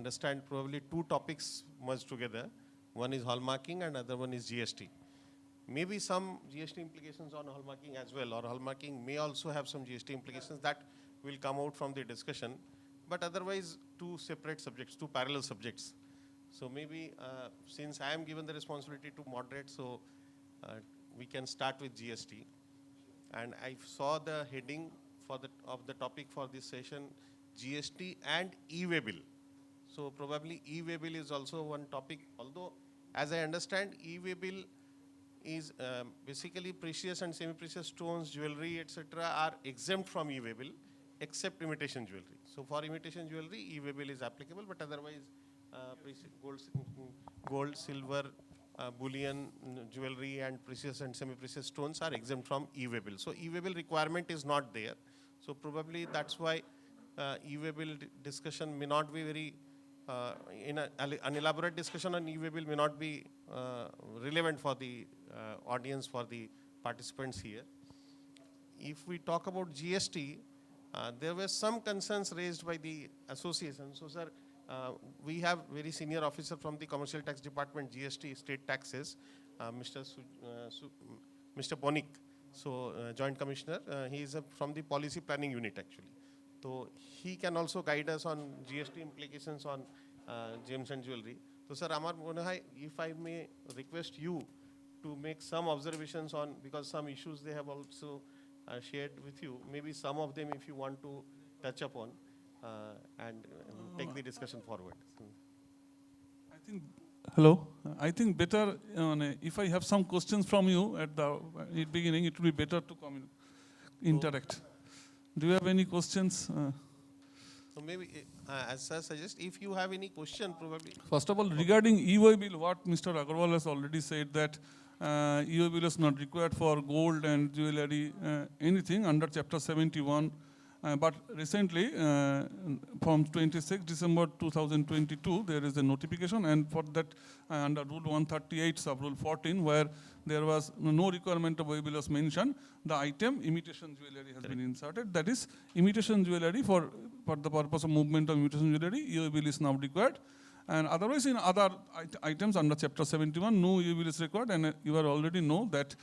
understand probably two topics merged together. One is hallmarking and other one is GST. Maybe some GST implications on hallmarking as well, or hallmarking may also have some GST implications that will come out from the discussion. But otherwise, two separate subjects, two parallel subjects. So maybe since I am given the responsibility to moderate, so we can start with GST. And I saw the heading for of the topic for this session, GST and e-way bill. So probably e-way bill is also one topic, although as I understand, e-way bill is basically precious and semi-precious stones, jewelry, etc. are exempt from e-way bill, except imitation jewelry. So for imitation jewelry, e-way bill is applicable, but otherwise gold, silver, bullion, jewelry and precious and semi-precious stones are exempt from e-way bill. So e-way bill requirement is not there. So probably that's why e-way bill discussion may not be very, an elaborate discussion on e-way bill may not be relevant for the audience, for the participants here. If we talk about GST, there were some concerns raised by the association. So sir, we have very senior officer from the Commercial Tax Department, GST, state taxes, Mr. Ponik. So Joint Commissioner, he is from the Policy Planning Unit actually. So he can also guide us on GST implications on gems and jewelry. So sir, Amar Monahai, if I may request you to make some observations on, because some issues they have also shared with you, maybe some of them if you want to touch upon and take the discussion forward. I think better if I have some questions from you at the beginning, it will be better to interact. Do you have any questions? So maybe, as I suggest, if you have any question, probably. First of all, regarding e-way bill, what Mr. Agarwal has already said that e-way bill is not required for gold and jewelry, anything under Chapter 71. But recently, from 26 December 2022, there is a notification, and for that, under Rule 138, Sub-Rule 14, where there was no requirement of e-way bill was mentioned, the item imitation jewelry has been inserted. That is, imitation jewelry for the purpose of movement of imitation jewelry, e-way bill is now required. And otherwise, in other items under Chapter 71, no e-way bill is required. And you already know that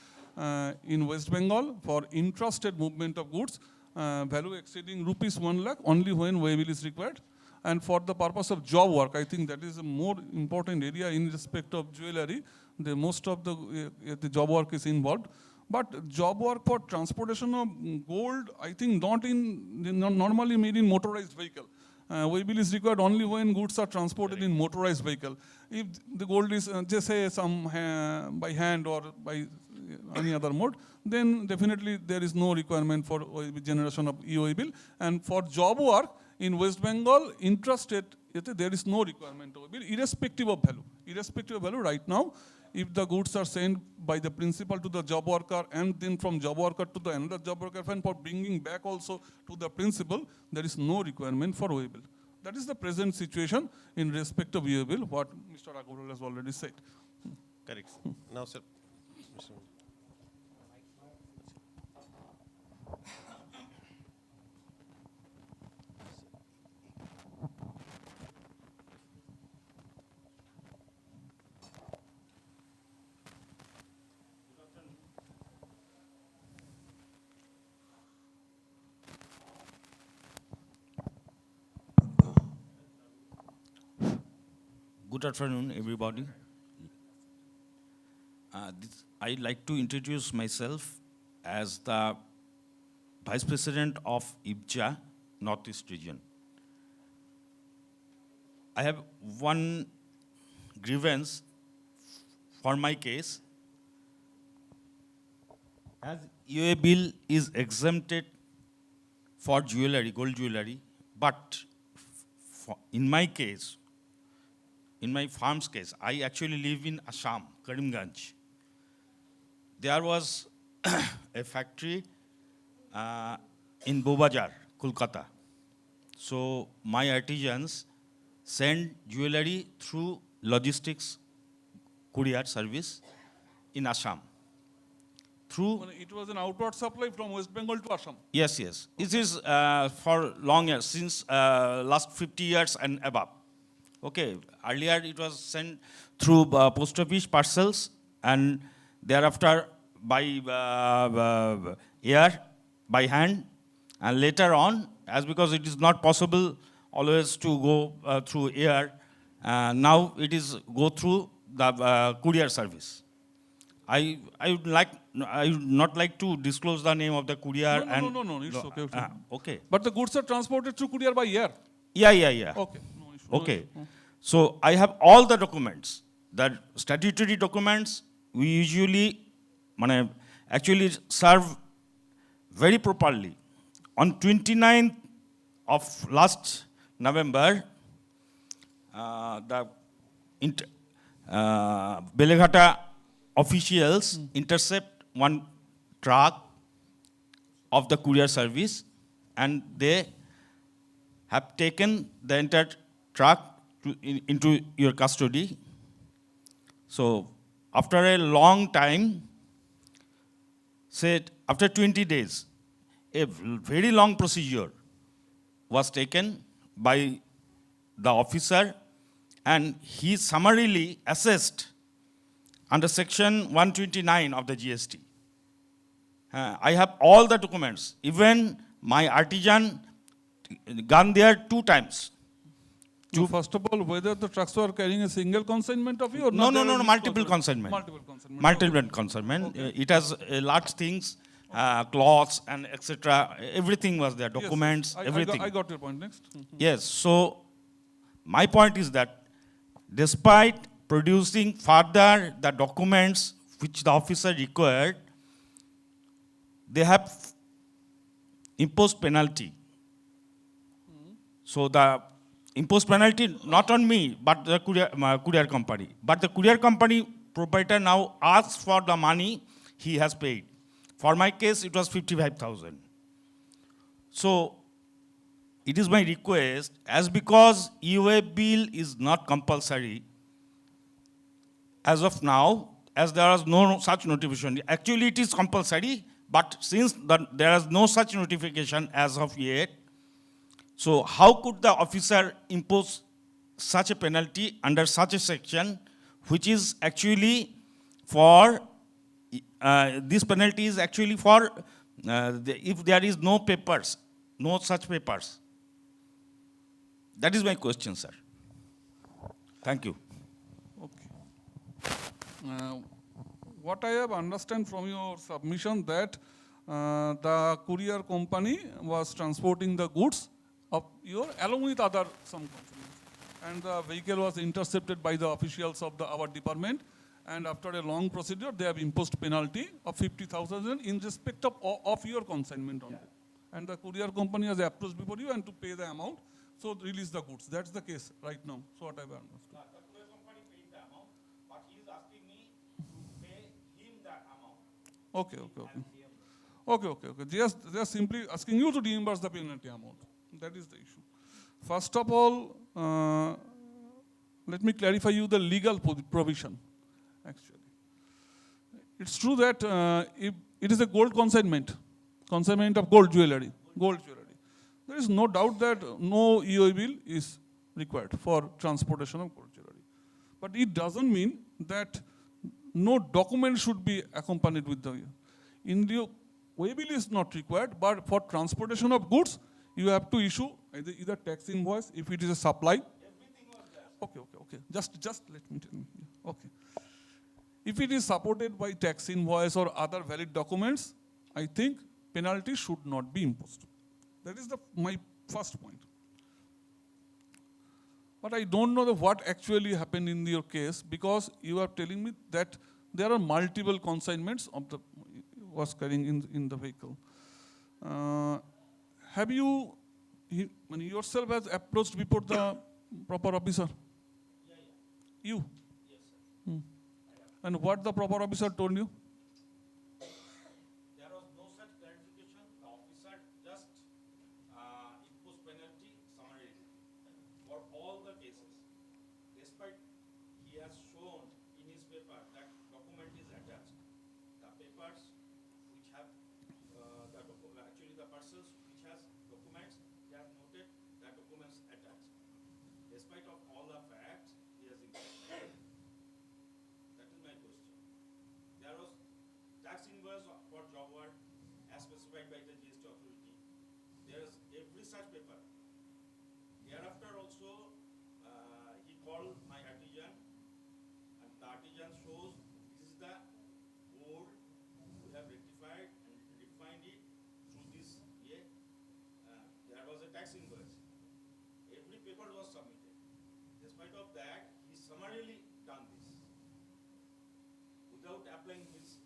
in West Bengal, for intrastate movement of goods, value exceeding ₹1 lakh only when e-way bill is required. And for the purpose of job work, I think that is a more important area in respect of jewelry. Most of the job work is involved. But job work for transportation of gold, I think not normally made in motorized vehicle. E-way bill is required only when goods are transported in motorized vehicle. If the gold is just say by hand or by any other mode, then definitely there is no requirement for generation of e-way bill. And for job work in West Bengal, intrastate, there is no requirement of e-way bill, irrespective of value. Irrespective of value, right now, if the goods are sent by the principal to the job worker and then from job worker to the another job worker, and for bringing back also to the principal, there is no requirement for e-way bill. That is the present situation in respect of e-way bill, what Mr. Agarwal has already said. Correct. Now, sir. Good afternoon, everybody. I'd like to introduce myself as the Vice President of IBJA, Northeast Region. I have one grievance for my case. As e-way bill is exempted for jewelry, gold jewelry, but in my case, in my farm's case, I actually live in Assam, Karimganj. There was a factory in Bobazar, Kolkata. So my artisans send jewelry through logistics courier service in Assam. It was an outward supply from West Bengal to Assam. Yes, yes. It is for long years, since last 50 years and above. Okay, earlier it was sent through post office parcels and thereafter by air, by hand, and later on, as because it is not possible always to go through air, now it is go through the courier service. I would not like to disclose the name of the courier No, it's okay. Okay. okay. But the goods are transported through courier by air. Yeah. Okay. No issue. Okay. So I have all the documents, the statutory documents. We usually actually serve very properly. On 29th of last November, the Beleghata officials intercept one truck of the courier service and they have taken the entire truck into your custody. So after a long time, said after 20 days, a very long procedure was taken by the officer and he summarily assessed under section 129 of the GST. I have all the documents. Even my artisan gone there 2 times. So first of all, whether the trucks were carrying a single consignment of you or No, not? multiple consignment. Multiple consignment. Multiple consignment. It has large things, cloths and etc. Everything was there, documents, Yes. everything. I got your point. Next. Yes, so my point is that despite producing further the documents which the officer required, they have imposed penalty. So the imposed penalty not on me, but the courier company. But the courier company proprietor now asks for the money he has paid. For my case, it was 55,000. So it is my request, as because EOA bill is not compulsory, as of now, as there is no such notification. Actually, it is compulsory, but since there is no such notification as of yet, so how could the officer impose such a penalty under such a section, which is actually for, this penalty is actually for if there is no papers, no such papers. That is my question, sir. Thank you. Okay. What I have understand from your submission that the courier company was transporting the goods of your along with other some consumers, and the vehicle was intercepted by the officials of our department, and after a long procedure they have imposed penalty of 50,000 in respect of your consignment only. Yeah. And the courier company has approached before you and to pay the amount, so release the goods. That's the case right now. So what I have understood. The courier company paid the amount, but he is asking me to pay him that amount. Okay. They are simply asking you to reimburse the penalty amount. That is the issue. First of all, let me clarify you the legal provision. Actually, it's true that if it is a gold consignment of gold jewelry. There is no doubt that no EOI bill is required for transportation of gold jewelry. But it doesn't mean that no document should be accompanied with the EOI bill is not required, but for transportation of goods, you have to issue either tax invoice if it is a supply. Everything was there. Okay. Just let me tell you. Okay. If it is supported by tax invoice or other valid documents, I think penalty should not be imposed. That is my first point. But I don't know what actually happened in your case, because you are telling me that there are multiple consignments of the was carrying in the vehicle. Have you yourself has approached before the proper officer? Yeah. You? Yes, sir. And what the proper officer told you? There was no such clarification. The officer just imposed penalty summarily for all the cases. Despite he has shown in his paper that document is attached. The papers which have actually the parcels which has documents, they have noted that documents attached. despite of all the facts, he has imposed. That is my question. There was tax invoice for job work as specified by the GST authority. There is every such paper. Thereafter also, he called my artisan, and the artisan shows this is the board we have rectified and refined it through this year. There was a tax invoice. Every paper was submitted. Despite of that, he summarily done this without applying his.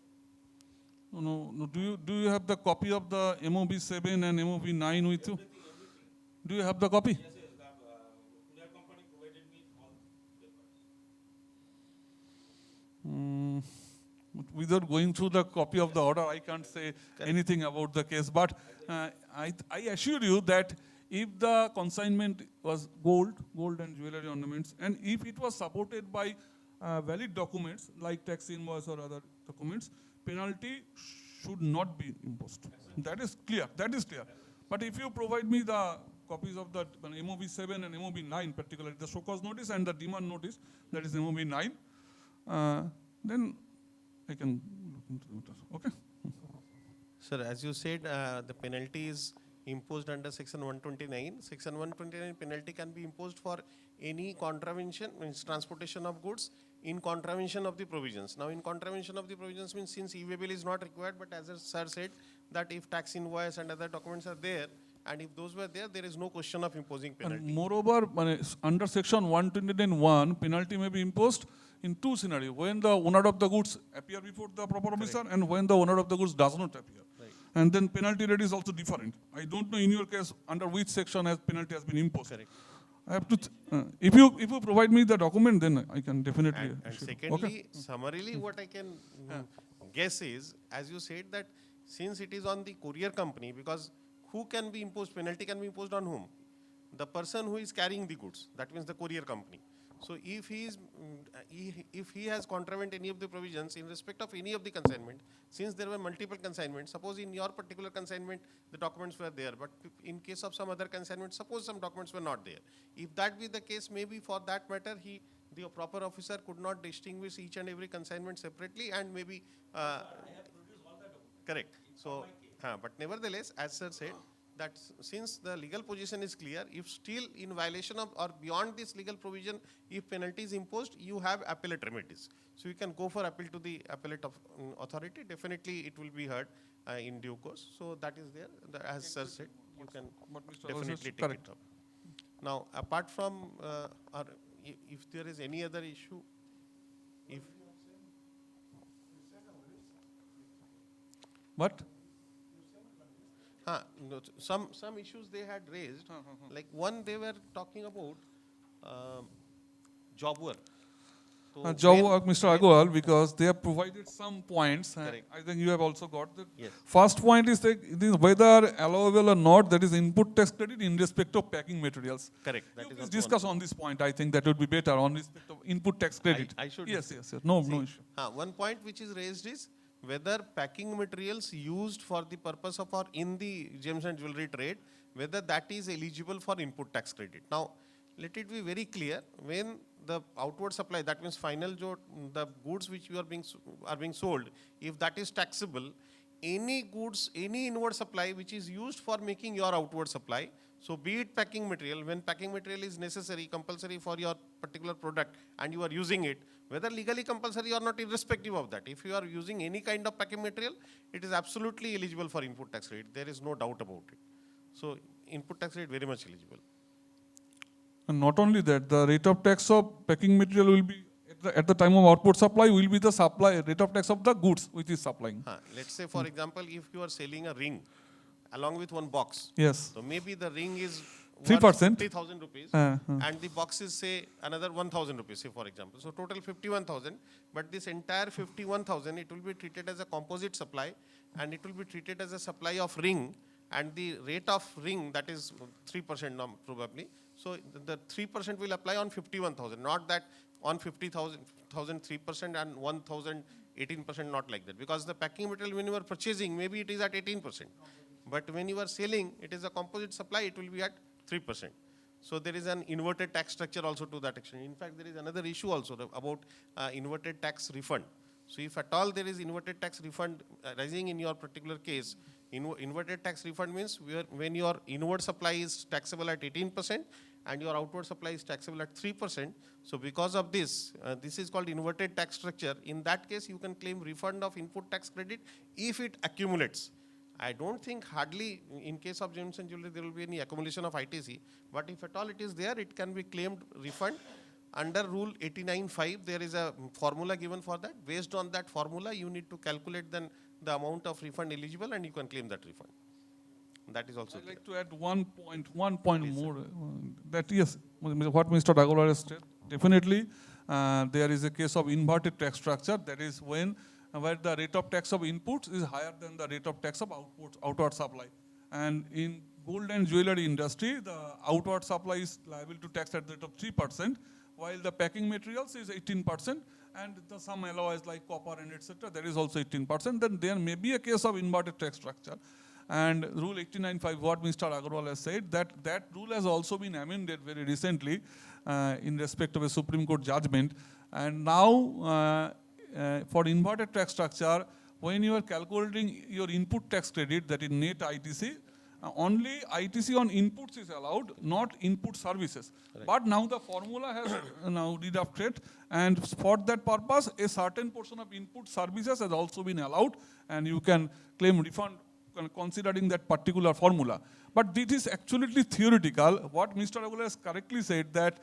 No. Do you have the copy of the MOB 7 and MOB 9 with you? Everything. Do you have the copy? Yes, the courier company provided me all papers. Without going through the copy of the order, I can't say anything about the case. But I assure you that if the consignment was gold and jewelry ornaments, and if it was supported by valid documents like tax invoice or other documents, penalty should not be imposed. That is clear. But if you provide me the copies of the MOB 7 and MOB 9, particularly the show cause notice and the demand notice, that is MOB 9, then I can look into it. Okay? Sir, as you said, the penalty is imposed under section 129. Section 129 penalty can be imposed for any contravention, means transportation of goods in contravention of the provisions. Now, in contravention of the provisions means since e-waybill is not required, but as sir said, that if tax invoice and other documents are there, and if those were there, there is no question of imposing And penalty. moreover, under section 129(1), penalty may be imposed in two scenarios: when the owner of the goods appear before the proper officer, and when the owner of the goods does not appear. Right. And then penalty rate is also different. I don't know in your case under which section penalty has been imposed. Correct. I have to. If you provide me the document, then I can definitely. And issue. secondly, Okay? summarily, what I can guess is, as you said, that since it is on the courier company, because who can be imposed, penalty can be imposed on whom? The person who is carrying the goods, that means the courier company. So if he has contravened any of the provisions in respect of any of the consignment, since there were multiple consignments, suppose in your particular consignment the documents were there, but in case of some other consignment, suppose some documents were not there. If that be the case, maybe for that matter, the proper officer could not distinguish each and every consignment separately, and maybe correct. So, but nevertheless, as sir said, that since the legal position is clear, if still in violation of or beyond this legal provision, if penalty is imposed, you have appellate remedies. So you can go for appeal to the appellate authority. Definitely, it will be heard in due course. So that is there. As sir said, you can What Mr. definitely Rose said, take correct. it up. Now, apart from, or if there is any other issue, if What? no, some issues they had raised, like one they were talking about job work. So Job when- work, Mr. Agarwal, because they have provided some points. Correct. I think you have also got the Yes. first point is that it is whether allowable or not, that is input tax credit in respect of packing materials. Correct. That You is please also discuss on this point. I think that would be better on respect of input tax credit. I should Yes, discuss. yes. No issue. One point which is raised is whether packing materials used for the purpose of or in the gems and jewelry trade, whether that is eligible for input tax credit. Now, let it be very clear, when the outward supply, that means final the goods which you are being sold, if that is taxable, any goods, any inward supply which is used for making your outward supply, so be it packing material, when packing material is necessary, compulsory for your particular product and you are using it, whether legally compulsory or not, irrespective of that, if you are using any kind of packing material, it is absolutely eligible for input tax rate. There is no doubt about it. So input tax rate very much eligible. And not only that, the rate of tax of packing material will be at the time of output supply will be the supply rate of tax of the goods which is supplying. Let's say, for example, if you are selling a ring along with one box, Yes. so maybe the ring is 3%. 50,000 rupees, and the box is, say, another 1,000 rupees, say, for example. So total 51,000, but this entire 51,000, it will be treated as a composite supply, and it will be treated as a supply of ring, and the rate of ring, that is 3% probably. So the 3% will apply on 51,000, not that on 50,000, 3% and 1,000, 18%, not like that. Because the packing material, when you are purchasing, maybe it is at 18%. But when you are selling, it is a composite supply, it will be at 3%. So there is an inverted tax structure also to that extent. In fact, there is another issue also about inverted tax refund. So if at all there is inverted tax refund rising in your particular case, inverted tax refund means when your inward supply is taxable at 18% and your outward supply is taxable at 3%. So because of this, this is called inverted tax structure. In that case, you can claim refund of input tax credit if it accumulates. I don't think hardly in case of gems and jewelry there will be any accumulation of ITC, but if at all it is there, it can be claimed refund. Under Rule 89.5, there is a formula given for that. Based on that formula, you need to calculate then the amount of refund eligible and you can claim that refund. That is also I'd clear. like to add one point more. That yes, what Mr. Agarwal has said, definitely there is a case of inverted tax structure. That is when where the rate of tax of inputs is higher than the rate of tax of outward supply. And in gold and jewelry industry, the outward supply is liable to tax at the rate of 3%, while the packing materials is 18%, and some alloys like copper and etc. That is also 18%. Then there may be a case of inverted tax structure. And Rule 89.5, what Mr. Agarwal has said, that rule has also been amended very recently in respect of a Supreme Court judgment. And now, for inverted tax structure, when you are calculating your input tax credit, that is net ITC, only ITC on inputs is allowed, not input services. Right. But now the formula has now deducted, and for that purpose, a certain portion of input services has also been allowed, and you can claim refund considering that particular formula. But this is absolutely theoretical. What Mr. Agarwal has correctly said that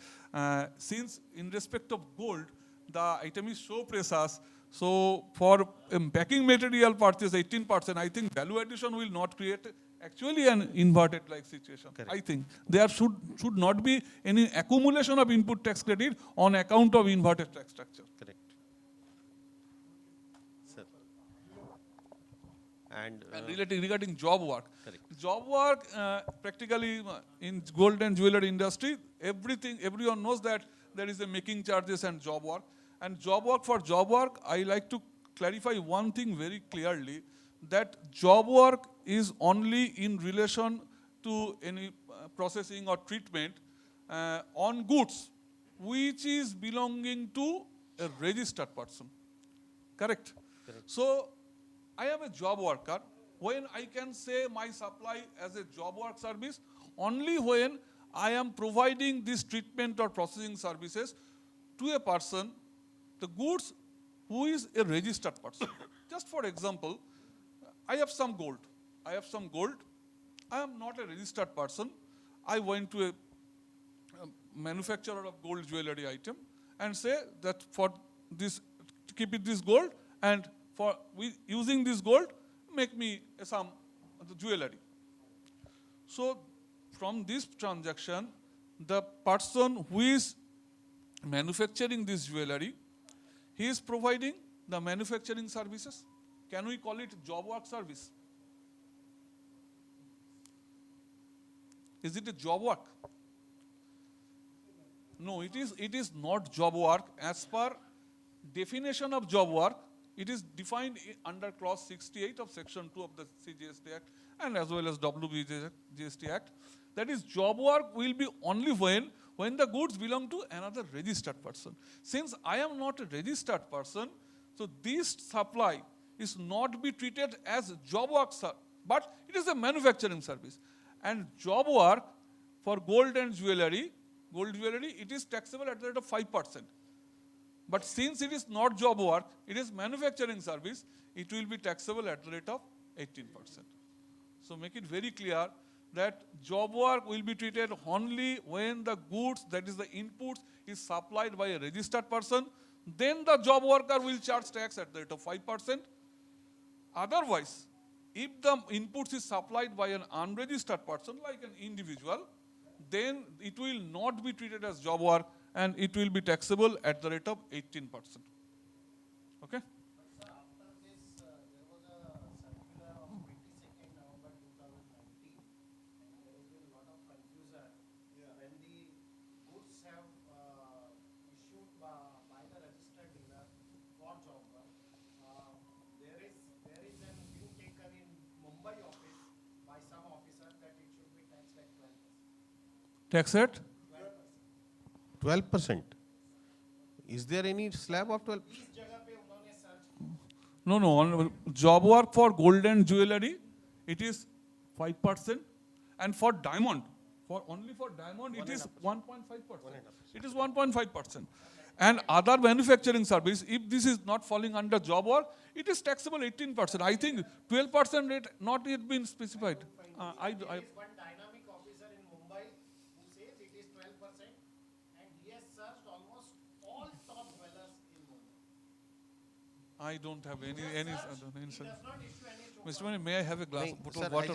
since in respect of gold, the item is so precious, so for packing material purchase 18%, I think value addition will not create actually an inverted like situation. Correct. I think there should not be any accumulation of input tax credit on account of inverted tax structure. Correct. Sir. And regarding job work. Correct. Job work, practically in gold and jewelry industry, everyone knows that there is a making charges and job work. And for job work, I like to clarify one thing very clearly, that job work is only in relation to any processing or treatment on goods, which is belonging to a registered person. Correct? Correct. So, I am a job worker. When I can say my supply as a job work service, only when I am providing this treatment or processing services to a person, the goods who is a registered person. Just for example, I have some gold. I am not a registered person. I went to a manufacturer of gold jewelry item and say that for this, keep it this gold, and for using this gold, make me some jewelry. So from this transaction, the person who is manufacturing this jewelry, he is providing the manufacturing services. Can we call it job work service? Is it a job work? No, it is not job work. As per definition of job work, it is defined under clause 68 of section 2 of the CGST Act and as well as WGST Act. That is, job work will be only when the goods belong to another registered person. Since I am not a registered person, so this supply is not be treated as job work, but it is a manufacturing service. And job work for gold and jewelry, it is taxable at the rate of 5%. But since it is not job work, it is manufacturing service, it will be taxable at the rate of 18%. So make it very clear that job work will be treated only when the goods, that is the inputs, is supplied by a registered person. Then the job worker will charge tax at the rate of 5%. Otherwise, if the inputs is supplied by an unregistered person, like an individual, then it will not be treated as job work and it will be taxable at the rate of 18%. Okay? Sir, after this, there was a circular of 22nd November 2019, and there has been a lot of confusion when the goods have issued by the registered dealer for job work. There is an view taken in Mumbai office by some officer that it should be taxed at 12%. Tax rate? 12%. Is there any slab of 12%? No, no, on job work for gold and jewelry, it is 5%. And for diamond, only for diamond, it is 1.5%. It is 1.5%. And other manufacturing service, if this is not falling under job work, it is taxable 18%. I think 12% rate not yet been specified. There is one dynamic officer in Mumbai who says it is 12%, and he has searched almost all top dwellers in Mumbai. I don't have any. He does not issue any Mr. Mani, may I have a glass Nahin, of bottle sir, of water,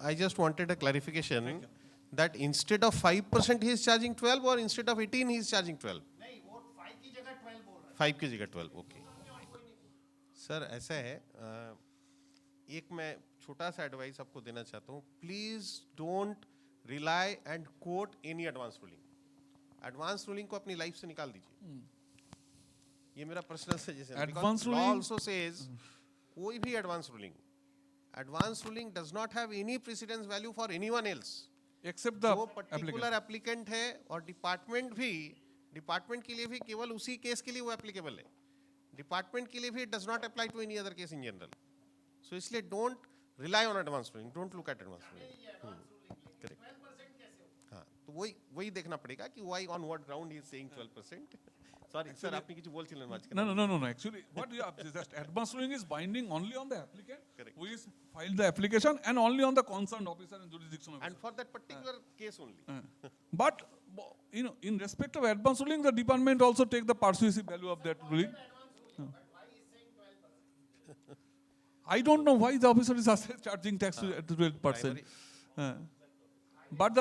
I just wanted a clarification that instead of 5% he is charging 12 or instead of 18 he is charging 12? नहीं, वो 5 की जगह 12 बोल रहा है. 5 की जगह 12, okay. Sir ऐसा है, एक मैं छोटा सा एडवाइस आपको देना चाहता हूँ. Please don't rely and quote any advance ruling. Advance ruling को अपनी लाइफ से निकाल दीजिए. ये मेरा पर्सनल सजेशन है. Advance law ruling- also says कोई भी advance ruling does not have any precedence value for anyone else. except the जो applicant. पर्टिकुलर एप्लीकेंट है और डिपार्टमेंट के लिए भी केवल उसी केस के लिए वो एप्लीकेबल है. डिपार्टमेंट के लिए भी does not apply to any other case in general. So इसलिए don't rely on advance ruling, don't look at advance ruling. Correct. हाँ, तो वही देखना पड़ेगा कि why on what ground he is saying 12%. Sorry sir, आपने কিছু বলছিলেন মাঝখানে. No. Actually, what you have just advance ruling is binding only on the applicant, Correct. who is filed the application, and only on the concerned officer and jurisdiction officer. And for that particular case only. But you know, in respect of advance ruling, the department also take the persuasive value of that ruling. I don't know why the officer is charging tax at 12%. But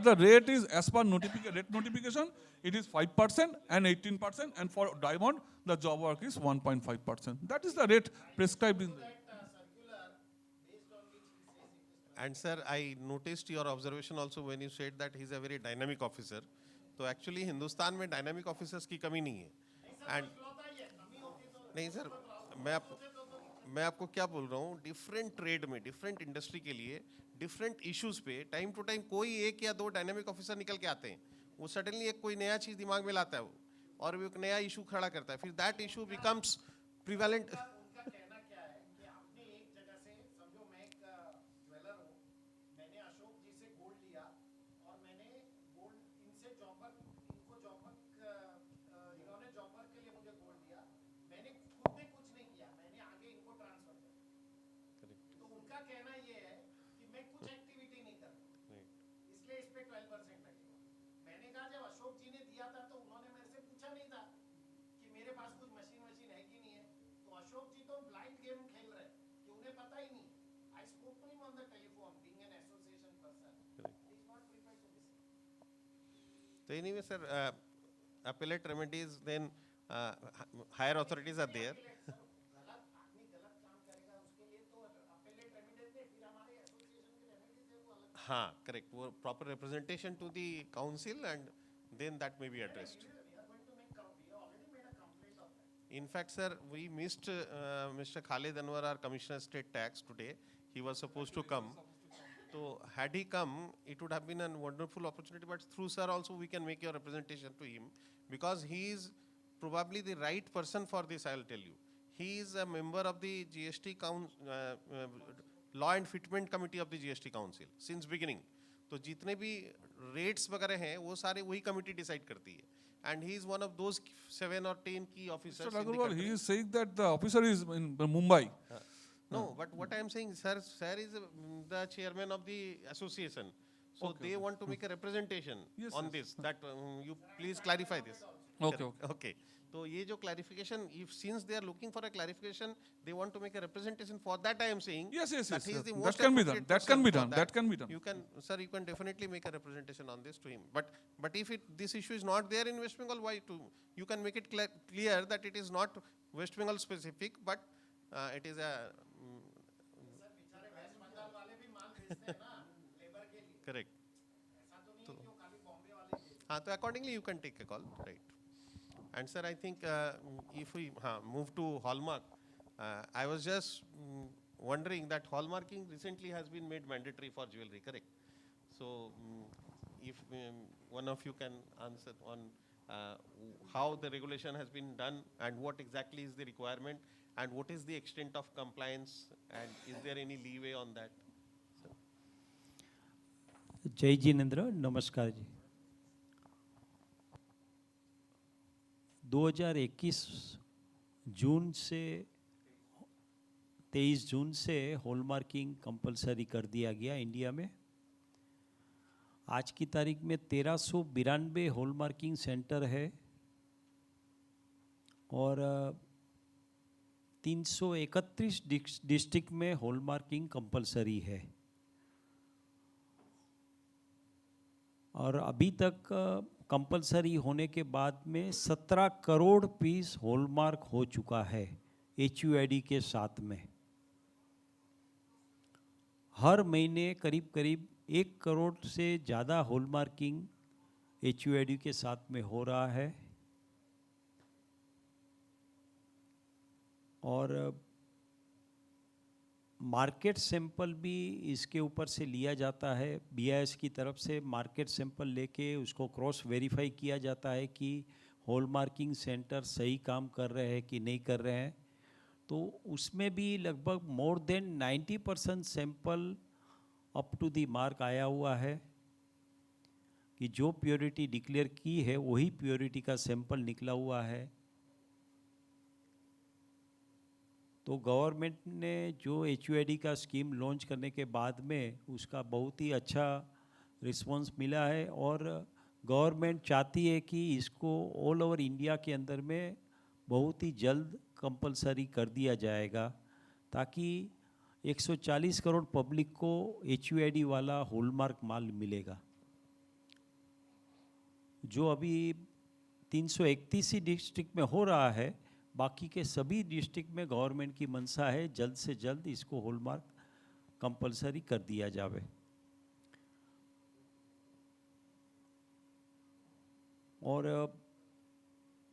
the rate is as per rate notification. It is 5% and 18%, and for diamond the job work is 1.5%. That is the rate prescribed in the. And sir, I noticed your observation also when you said that he's a very dynamic officer. तो actually Hindustan में dynamic officers की कमी नहीं है. And नहीं sir, मैं आपको क्या बोल रहा हूँ, डिफरेंट ट्रेड में, डिफरेंट इंडस्ट्री के लिए, डिफरेंट इश्यूज पे टाइम टू टाइम कोई एक या दो डायनेमिक ऑफिसर निकल के आते हैं. वो सडनली एक कोई नया चीज दिमाग में लाता है वो, और वो एक नया इशू खड़ा करता है. फिर दैट इशू बिकम्स प्रिवेलेंट. उनका कहना क्या है कि आपने एक जगह से, समझो मैं एक ज्वेलर हूँ, मैंने अशोक जी से गोल्ड लिया और मैंने गोल्ड इनसे इनको इन्होंने जॉब वर्क के लिए मुझे गोल्ड दिया. मैंने खुद ने कुछ नहीं किया, मैंने आगे इनको ट्रांसफर किया. तो उनका कहना ये है कि मैं कुछ एक्टिविटी नहीं कर रहा, इसलिए इस पे 12% लगेगा. मैंने कहा जब अशोक जी ने दिया था तो उन्होंने मेरे से पूछा नहीं था कि मेरे पास कुछ मशीन है कि नहीं है. तो अशोक जी तो ब्लाइंड गेम खेल रहे हैं कि उन्हें पता ही नहीं. I spoke to him on the telephone, being an association person, he is not prepared to listen. तो anyway sir, appellate remedies, then higher authorities are there. आदमी गलत काम करेगा उसके लिए तो अपेलेट रेमिडेज नहीं, फिर हमारे एसोसिएशन के रेमिडीज है वो अलग. हाँ, करेक्ट. वो proper representation to the council and then that may be addressed. We are going to make, we have already made a complaint of that. In fact, sir, we missed Mr. Khalid Anwar, our Commissioner State Tax today. He was supposed to come. So had he come, it would have been a wonderful opportunity. But through sir also we can make your representation to him, because he is probably the right person for this. I'll tell you, he is a member of the GST Law and Fitment Committee of the GST Council since beginning. तो जितने भी rates वगैरह हैं वो सारे वही committee decide करती है. And he is one of those 7 or 10 key officers. Mr. in the Agarwal, country. he is saying that the officer is in Mumbai. No, but what I am saying, sir is the chairman of the association. So they want to make a representation Yes, on yes. this, that you please clarify this. Okay. Okay. So ये जो clarification, if since they are looking for a clarification, they want to make a representation. For that I am saying Yes, that he is yes. the That most can be done. appropriate That can person be for done. That can be done. You can, sir, you can definitely make a representation on this to him. But if this issue is not there in West Bengal, why to? You can make it clear that it is not West Bengal specific, but it is a बेचारे waste Bengal वाले भी माल बेचते हैं ना labour के लिए. correct. ऐसा तो नहीं है कि वो खाली बॉम्बे वाले ही बेचते हाँ, तो accordingly you can take a call, right? And sir, I think if we move to hallmark, I was just wondering that hallmarking recently has been made mandatory for jewelry, correct? So if one of you can answer on how the regulation has been done and what exactly is the requirement and what is the extent of compliance and is there any leeway on that? जय जिनेन्द्र, नमस्कार जी। 2021 जून से 23 जून से hallmarking compulsory कर दिया गया India में। आज की तारीख में 1392 हॉलमार्किंग सेंटर है और 331 डिस्ट्रिक्ट में हॉलमार्किंग कंपलसरी है और अभी तक कंपलसरी होने के बाद में 17 करोड़ पीस हॉलमार्क हो चुका है HUID के साथ में। हर महीने करीब करीब 1 करोड़ से ज़्यादा हॉलमार्किंग HUID के साथ में हो रहा है और मार्केट सैंपल भी इसके ऊपर से लिया जाता है। BIS की तरफ से मार्केट सैंपल लेके उसको क्रॉस वेरीफाई किया जाता है कि हॉलमार्किंग सेंटर सही काम कर रहे हैं कि नहीं कर रहे हैं। तो उसमें भी लगभग more than 90% sample up to the mark आया हुआ है कि जो प्योरिटी डिक्लेयर की है वही प्योरिटी का सैंपल निकला हुआ है। तो गवर्नमेंट ने जो HUID का स्कीम लॉन्च करने के बाद में उसका बहुत ही अच्छा रिस्पांस मिला है और गवर्नमेंट चाहती है कि इसको ऑल ओवर इंडिया के अंदर में बहुत ही जल्द कंपलसरी कर दिया जाएगा ताकि 140 करोड़ पब्लिक को HUID वाला हॉलमार्क माल मिलेगा। जो अभी 331 डिस्ट्रिक्ट में हो रहा है, बाकी के सभी डिस्ट्रिक्ट में गवर्नमेंट की मंशा है जल्द से जल्द इसको हॉलमार्क कंपलसरी कर दिया जावे। और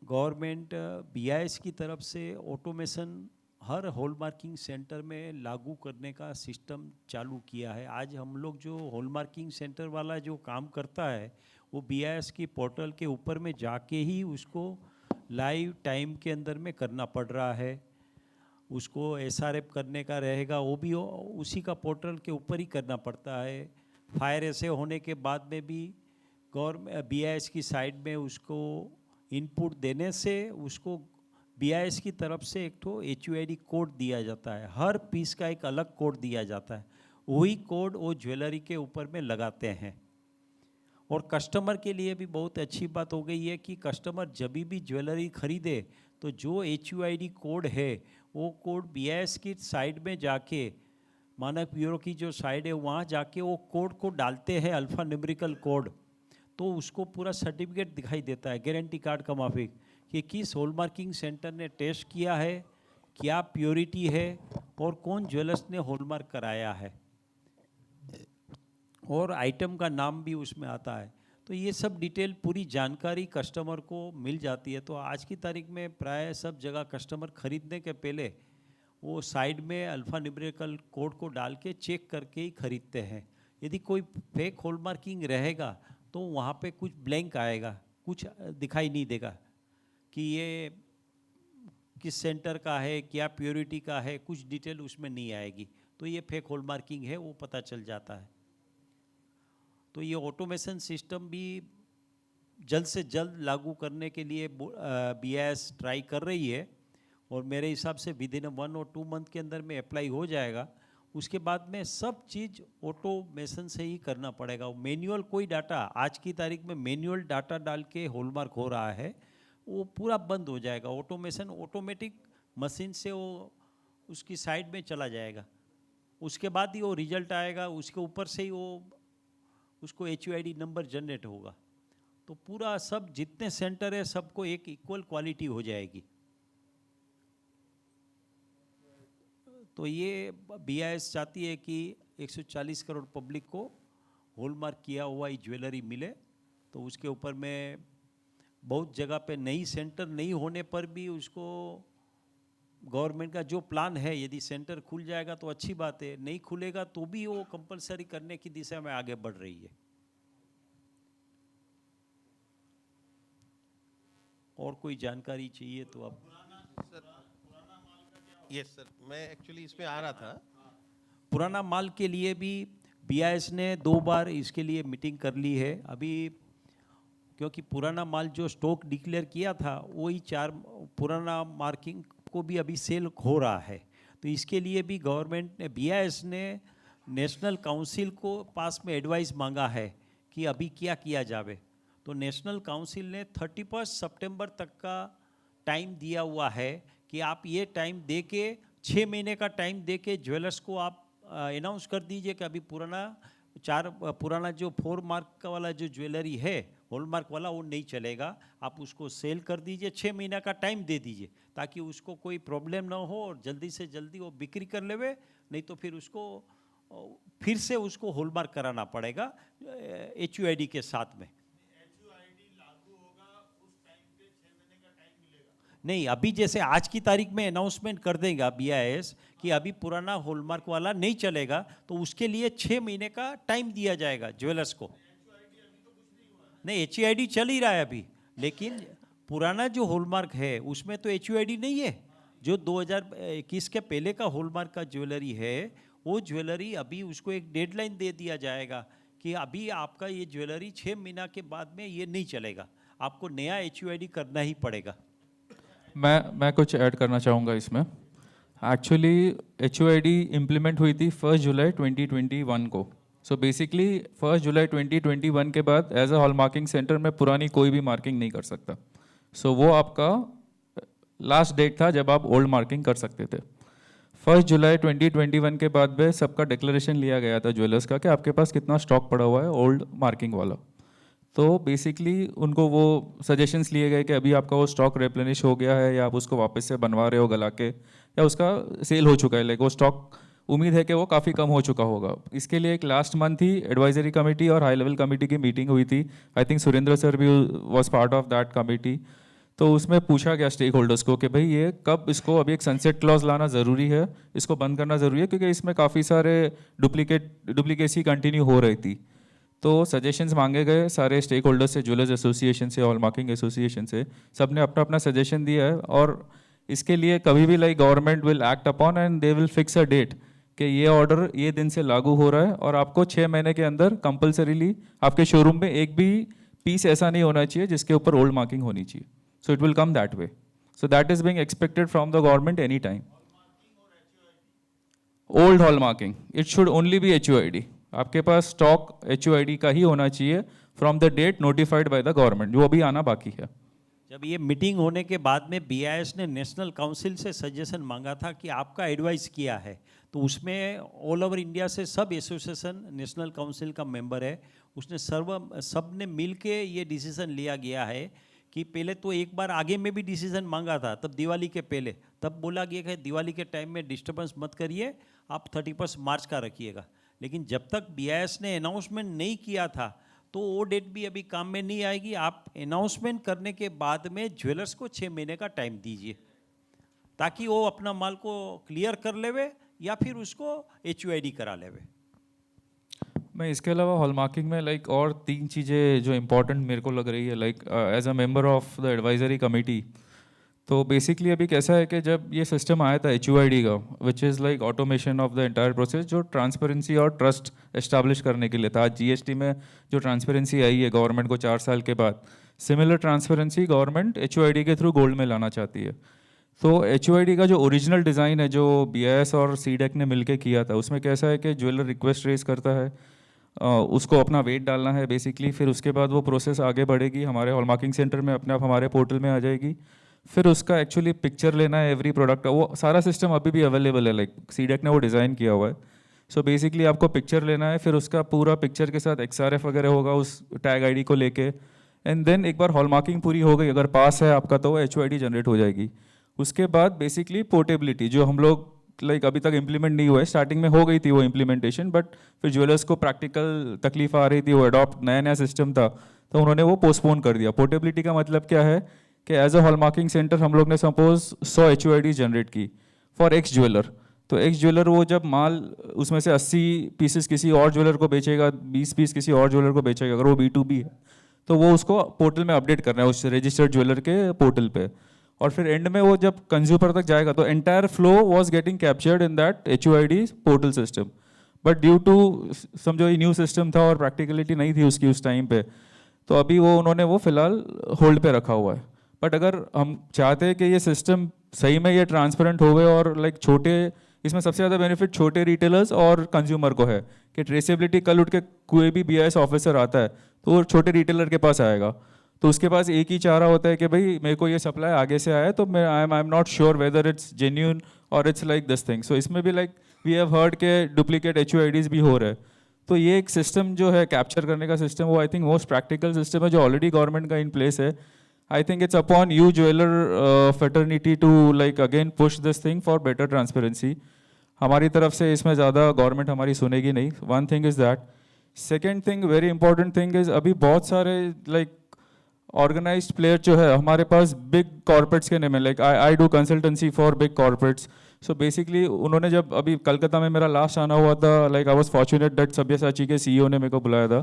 गवर्नमेंट BIS की तरफ से ऑटोमेशन हर हॉलमार्किंग सेंटर में लागू करने का सिस्टम चालू किया है। आज हम लोग जो हॉलमार्किंग सेंटर वाला जो काम करता है वो BIS की पोर्टल के ऊपर में जाके ही उसको लाइव टाइम के अंदर में करना पड़ रहा है। उसको SRF करने का रहेगा वो भी उसी का पोर्टल के ऊपर ही करना पड़ता है। फायर ऐसे होने के बाद में भी BIS की साइड में उसको इनपुट देने से उसको BIS की तरफ से एक तो HUID कोड दिया जाता है। हर पीस का एक अलग कोड दिया जाता है, वही कोड वो ज्वेलरी के ऊपर में लगाते हैं। और कस्टमर के लिए भी बहुत अच्छी बात हो गई है कि कस्टमर जब भी ज्वेलरी खरीदे तो जो HUID कोड है वो कोड BIS की साइड में जाके मानक ब्यूरो की जो साइड है वहाँ जाके वो कोड को डालते हैं, अल्फ़ा न्यूमेरिकल कोड, तो उसको पूरा सर्टिफिकेट दिखाई देता है गारंटी कार्ड का माफिक कि किस हॉलमार्किंग सेंटर ने टेस्ट किया है, क्या प्योरिटी है और कौन ज्वेलर्स ने हॉलमार्क कराया है और आइटम का नाम भी उसमें आता है। तो ये सब डिटेल पूरी जानकारी कस्टमर को मिल जाती है। तो आज की तारीख में प्राय सब जगह कस्टमर खरीदने के पहले वो साइड में अल्फ़ा न्यूमेरिकल कोड को डाल के चेक करके ही खरीदते हैं। यदि कोई फेक हॉलमार्किंग रहेगा तो वहाँ पे कुछ ब्लैंक आएगा, कुछ दिखाई नहीं देगा कि ये किस सेंटर का है, क्या प्योरिटी का है, कुछ डिटेल उसमें नहीं आएगी। तो ये फेक हॉलमार्किंग है वो पता चल जाता है। तो ये ऑटोमेशन सिस्टम भी जल्द से जल्द लागू करने के लिए BIS ट्राई कर रही है और मेरे हिसाब से विद इन 1 और 2 मंथ के अंदर में अप्लाई हो जाएगा। उसके बाद में सब चीज़ ऑटोमेशन से ही करना पड़ेगा। मैनुअल कोई डाटा आज की तारीख में मैनुअल डाटा डाल के हॉलमार्क हो रहा है वो पूरा बंद हो जाएगा। ऑटोमेशन ऑटोमेटिक मशीन से वो उसकी साइड में चला जाएगा, उसके बाद ही वो रिजल्ट आएगा, उसके ऊपर से ही वो उसको HUID नंबर जनरेट होगा। तो पूरा सब जितने सेंटर है सबको एक इक्वल क्वालिटी हो जाएगी। तो ये BIS चाहती है कि 140 करोड़ पब्लिक को हॉलमार्क किया हुआ ही ज्वेलरी मिले। तो उसके ऊपर में बहुत जगह पे नई सेंटर नहीं होने पर भी उसको गवर्नमेंट का जो प्लान है, यदि सेंटर खुल जाएगा तो अच्छी बात है, नहीं खुलेगा तो भी वो कंपलसरी करने की दिशा में आगे बढ़ रही है। और कोई जानकारी चाहिए तो आप। यस सर, मैं एक्चुअली इसमें आ रहा था। पुराना माल के लिए भी BIS ने 2 बार इसके लिए मीटिंग कर ली है अभी, क्योंकि पुराना माल जो स्टॉक डिक्लेयर किया था वही 4 पुराना मार्किंग को भी अभी सेल हो रहा है। तो इसके लिए भी गवर्नमेंट ने, BIS ने नेशनल काउंसिल को पास में एडवाइस मांगा है कि अभी क्या किया जावे। तो नेशनल काउंसिल ने 31 सितंबर तक का टाइम दिया हुआ है कि आप ये टाइम दे के 6 महीने का टाइम दे के ज्वेलर्स को आप अनाउंस कर दीजिए कि अभी पुराना जो 4 मार्क वाला जो ज्वेलरी है हॉलमार्क वाला वो नहीं चलेगा, आप उसको सेल कर दीजिए, 6 महीना का टाइम दे दीजिए ताकि उसको कोई प्रॉब्लम ना हो और जल्दी से जल्दी वो बिक्री कर लेवे, नहीं तो फिर उसको फिर से उसको हॉलमार्क कराना पड़ेगा HUID के साथ में। नहीं, अभी जैसे आज की तारीख में अनाउंसमेंट कर देगा BIS कि अभी पुराना हॉलमार्क वाला नहीं चलेगा, तो उसके लिए 6 महीने का टाइम दिया जाएगा ज्वेलर्स को। नहीं, HUID चल ही रहा है अभी, लेकिन पुराना जो हॉलमार्क है उसमें तो HUID नहीं है। जो 2021 के पहले का हॉलमार्क का ज्वेलरी है, वो ज्वेलरी अभी उसको एक डेडलाइन दे दिया जाएगा कि अभी आपका ये ज्वेलरी 6 महीना के बाद में ये नहीं चलेगा, आपको नया HUID करना ही पड़ेगा। मैं कुछ ऐड करना चाहूँगा इसमें। एक्चुअली HUID इम्प्लीमेंट हुई थी 1 जुलाई 2021 को। सो बेसिकली 1 जुलाई 2021 के बाद as a hallmarking centre में पुरानी कोई भी मार्किंग नहीं कर सकता। सो वो आपका लास्ट डेट था जब आप ओल्ड मार्किंग कर सकते थे। 1 जुलाई 2021 के बाद में सबका डिक्लेरेशन लिया गया था ज्वेलर्स का कि आपके पास कितना स्टॉक पड़ा हुआ है ओल्ड मार्किंग वाला। तो बेसिकली उनको वो सजेशंस लिए गए कि अभी आपका वो स्टॉक रिप्लेनिश हो गया है या आप उसको वापस से बनवा रहे हो गला के, या उसका सेल हो चुका है, लाइक वो स्टॉक उम्मीद है कि वो काफ़ी कम हो चुका होगा। इसके लिए एक लास्ट मंथ ही एडवाइजरी कमेटी और हाई लेवल कमेटी की मीटिंग हुई थी। आई थिंक सुरेंद्र सर भी was part of that committee. तो उसमें पूछा गया स्टेक होल्डर्स को कि भाई ये कब इसको अभी एक सनसेट क्लॉज लाना ज़रूरी है, इसको बंद करना ज़रूरी है, क्योंकि इसमें काफ़ी सारे डुप्लीकेसी कंटिन्यू हो रही थी। तो सजेशंस मांगे गए सारे स्टेक होल्डर्स से, ज्वेलर्स एसोसिएशन से, हॉल मार्किंग एसोसिएशन से, सब ने अपना अपना सजेशन दिया है। और इसके लिए कभी भी like government will act upon and they will fix a date कि ये ऑर्डर ये दिन से लागू हो रहा है और आपको 6 महीने के अंदर कंपलसरीली आपके शोरूम में एक भी पीस ऐसा नहीं होना चाहिए जिसके ऊपर ओल्ड मार्किंग होनी चाहिए। So it will come that way. So that is being expected from the government any time. Old hallmarking, it should only be HUID। आपके पास स्टॉक HUID का ही होना चाहिए from the date notified by the government, जो अभी आना बाकी है। जब ये मीटिंग होने के बाद में BIS ने नेशनल काउंसिल से सजेशन मांगा था कि आपका एडवाइस किया है, तो उसमें ऑल ओवर इंडिया से सब एसोसिएशन नेशनल काउंसिल का मेंबर है, उसने सब ने मिल के ये डिसीजन लिया गया है कि पहले तो एक बार आगे में भी डिसीजन मांगा था, तब दिवाली के पहले, तब बोला गया कि दिवाली के टाइम में डिस्टर्बेंस मत करिए, आप 31 मार्च का रखिएगा। लेकिन जब तक BIS ने अनाउंसमेंट नहीं किया था तो वो डेट भी अभी काम में नहीं आएगी। आप अनाउंसमेंट करने के बाद में ज्वेलर्स को 6 महीने का टाइम दीजिए ताकि वो अपना माल को क्लियर कर लेवे या फिर उसको HUID करा लेवे। मैं इसके अलावा हॉल मार्किंग में लाइक और 3 चीज़ें जो इम्पोर्टेंट मेरे को लग रही है, like as a member of the advisory committee. तो बेसिकली अभी कैसा है कि जब ये सिस्टम आया था HUID का, विच is like automation of the entire process, जो ट्रांसपेरेंसी और ट्रस्ट एस्टैब्लिश करने के लिए था। आज GST में जो ट्रांसपेरेंसी आई है गवर्नमेंट को 4 साल के बाद, सिमिलर ट्रांसपेरेंसी गवर्नमेंट HUID के थ्रू गोल्ड में लाना चाहती है। तो HUID का जो ओरिजिनल डिज़ाइन है जो BIS और CDEC ने मिलकर किया था, उसमें कैसा है कि ज्वेलर रिक्वेस्ट रेज करता है, उसको अपना वेट डालना है बेसिकली, फिर उसके बाद वो प्रोसेस आगे बढ़ेगी हमारे हॉल मार्किंग सेंटर में, अपने आप हमारे पोर्टल में आ जाएगी। फिर उसका एक्चुअली पिक्चर लेना है एवरी प्रोडक्ट का, वो सारा सिस्टम अभी भी अवेलेबल है, लाइक CDEC ने वो डिज़ाइन किया हुआ है। सो बेसिकली आपको पिक्चर लेना है, फिर उसका पूरा पिक्चर के साथ XRF वगैरह होगा उस टैग ID को लेके, एंड देन एक बार हॉल मार्किंग पूरी हो गई, अगर पास है आपका, तो वो HUID जनरेट हो जाएगी। उसके बाद बेसिकली पोर्टेबिलिटी, जो हम लोग लाइक अभी तक इम्प्लीमेंट नहीं हुआ है, स्टार्टिंग में हो गई थी वो इम्प्लीमेंटेशन, बट फिर ज्वेलर्स को प्रैक्टिकल तकलीफ आ रही थी, वो अडॉप्ट नया सिस्टम था, तो उन्होंने वो पोस्टपोन कर दिया। पोर्टेबिलिटी का मतलब क्या है कि एज अ हॉलमार्किंग सेंटर हम लोग ने सपोज 100 HUID जनरेट की फॉर एक्स ज्वेलर, तो एक्स ज्वेलर वो जब माल उसमें से 80 पीसेस किसी और ज्वेलर को बेचेगा, 20 पीस किसी और ज्वेलर को बेचेगा, अगर वो B2B है तो वो उसको पोर्टल में अपडेट करना है उस रजिस्टर्ड ज्वेलर के पोर्टल पे, और फिर एंड में वो जब कंज्यूमर तक जाएगा तो entire flow was getting captured in that HUID portal system. But due to समझो ये न्यू सिस्टम था और प्रैक्टिकलिटी नहीं थी उसकी उस टाइम पे, तो अभी वो उन्होंने वो फिलहाल होल्ड पे रखा हुआ है। बट अगर हम चाहते हैं कि ये सिस्टम सही में ये ट्रांसपेरेंट हो गए और लाइक छोटे, इसमें सबसे ज़्यादा बेनिफिट छोटे रिटेलर्स और कंज्यूमर को है कि ट्रेसेबिलिटी, कल उठ के कोई भी BIS ऑफिसर आता है तो वो छोटे रिटेलर के पास आएगा, तो उसके पास एक ही चारा होता है कि भाई मेरे को ये सप्लाई आगे से आया है तो मैं आई am not sure whether it's genuine और इट्स लाइक दिस थिंग। सो इसमें भी लाइक वी हैव हर्ड के डुप्लीकेट HUIDs भी हो रहे हैं। तो ये एक सिस्टम जो है कैप्चर करने का सिस्टम, वो I think most practical system है जो ऑलरेडी गवर्नमेंट का इन प्लेस है। I think it's upon you jeweller fraternity to like again push this thing for better transparency. हमारी तरफ से इसमें ज़्यादा गवर्नमेंट हमारी सुनेगी नहीं, one thing is that. Second thing, very important thing is अभी बहुत सारे लाइक ऑर्गेनाइज्ड प्लेयर जो है हमारे पास बिग कॉर्पोरेट्स के नेम है, like I do consultancy for big corporates. So basically उन्होंने जब अभी कलकत्ता में मेरा लास्ट आना हुआ था, like I was fortunate that Sabyasachi के CEO ने मेरे को बुलाया था,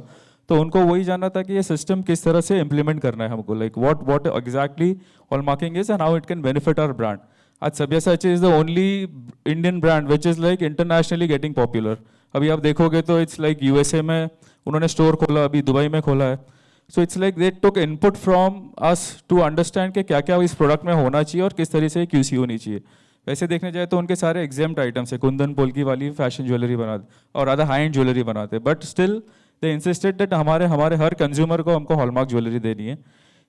तो उनको वही जानना था कि ये सिस्टम किस तरह से इम्प्लीमेंट करना है हमको, like what exactly hallmarking is and how it can benefit our brand. आज Sabyasachi is the only Indian brand which is like internationally getting popular. अभी आप देखोगे तो इट्स लाइक USA में उन्होंने स्टोर खोला, अभी दुबई में खोला है। So it's like they took input from us to understand कि क्या क्या इस प्रोडक्ट में होना चाहिए और किस तरह से QC होनी चाहिए। वैसे देखने जाए तो उनके सारे एग्जेम्प्ट आइटम्स है, कुंदन पोल्की वाली फैशन ज्वेलरी बनाते और आधा हाई एंड ज्वेलरी बनाते, but still they insisted that हमारे हर कंज्यूमर को हमको हॉलमार्क ज्वेलरी देनी है।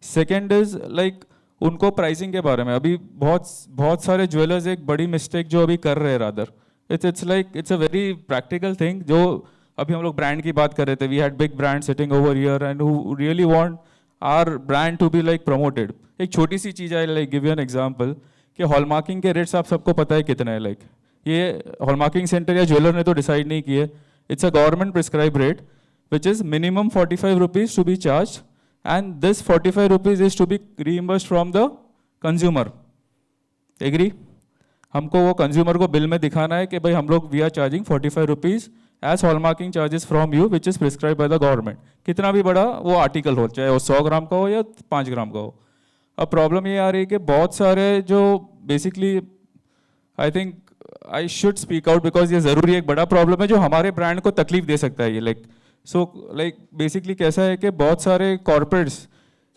सेकेंड इज लाइक उनको प्राइसिंग के बारे में अभी बहुत सारे ज्वेलर्स एक बड़ी मिस्टेक जो अभी कर रहे हैं rather, it's a very practical thing. जो अभी हम लोग ब्रांड की बात कर रहे थे, we had big brand sitting over here and who really want our brand to be like promoted. एक छोटी सी चीज़ है, like give you an example कि हॉलमार्किंग के रेट्स आप सबको पता है कितने हैं, लाइक ये हॉलमार्किंग सेंटर या ज्वेलर ने तो डिसाइड नहीं किए, it's a government prescribe rate which is minimum 45 rupees to be charge and this 45 rupees is to be reimbursed from the consumer. Agree? हमको वो कंज्यूमर को बिल में दिखाना है कि भाई हम लोग we are charging 45 rupees as hallmarking charges from you which is prescribe by the government. कितना भी बड़ा वो आर्टिकल हो, चाहे वो 100 ग्राम का हो या 5 ग्राम का हो। अब प्रॉब्लम ये आ रही है कि बहुत सारे जो basically I think I should speak out because ये ज़रूरी एक बड़ा प्रॉब्लम है जो हमारे ब्रांड को तकलीफ दे सकता है ये, लाइक बेसिकली कैसा है कि बहुत सारे कॉर्पोरेट्स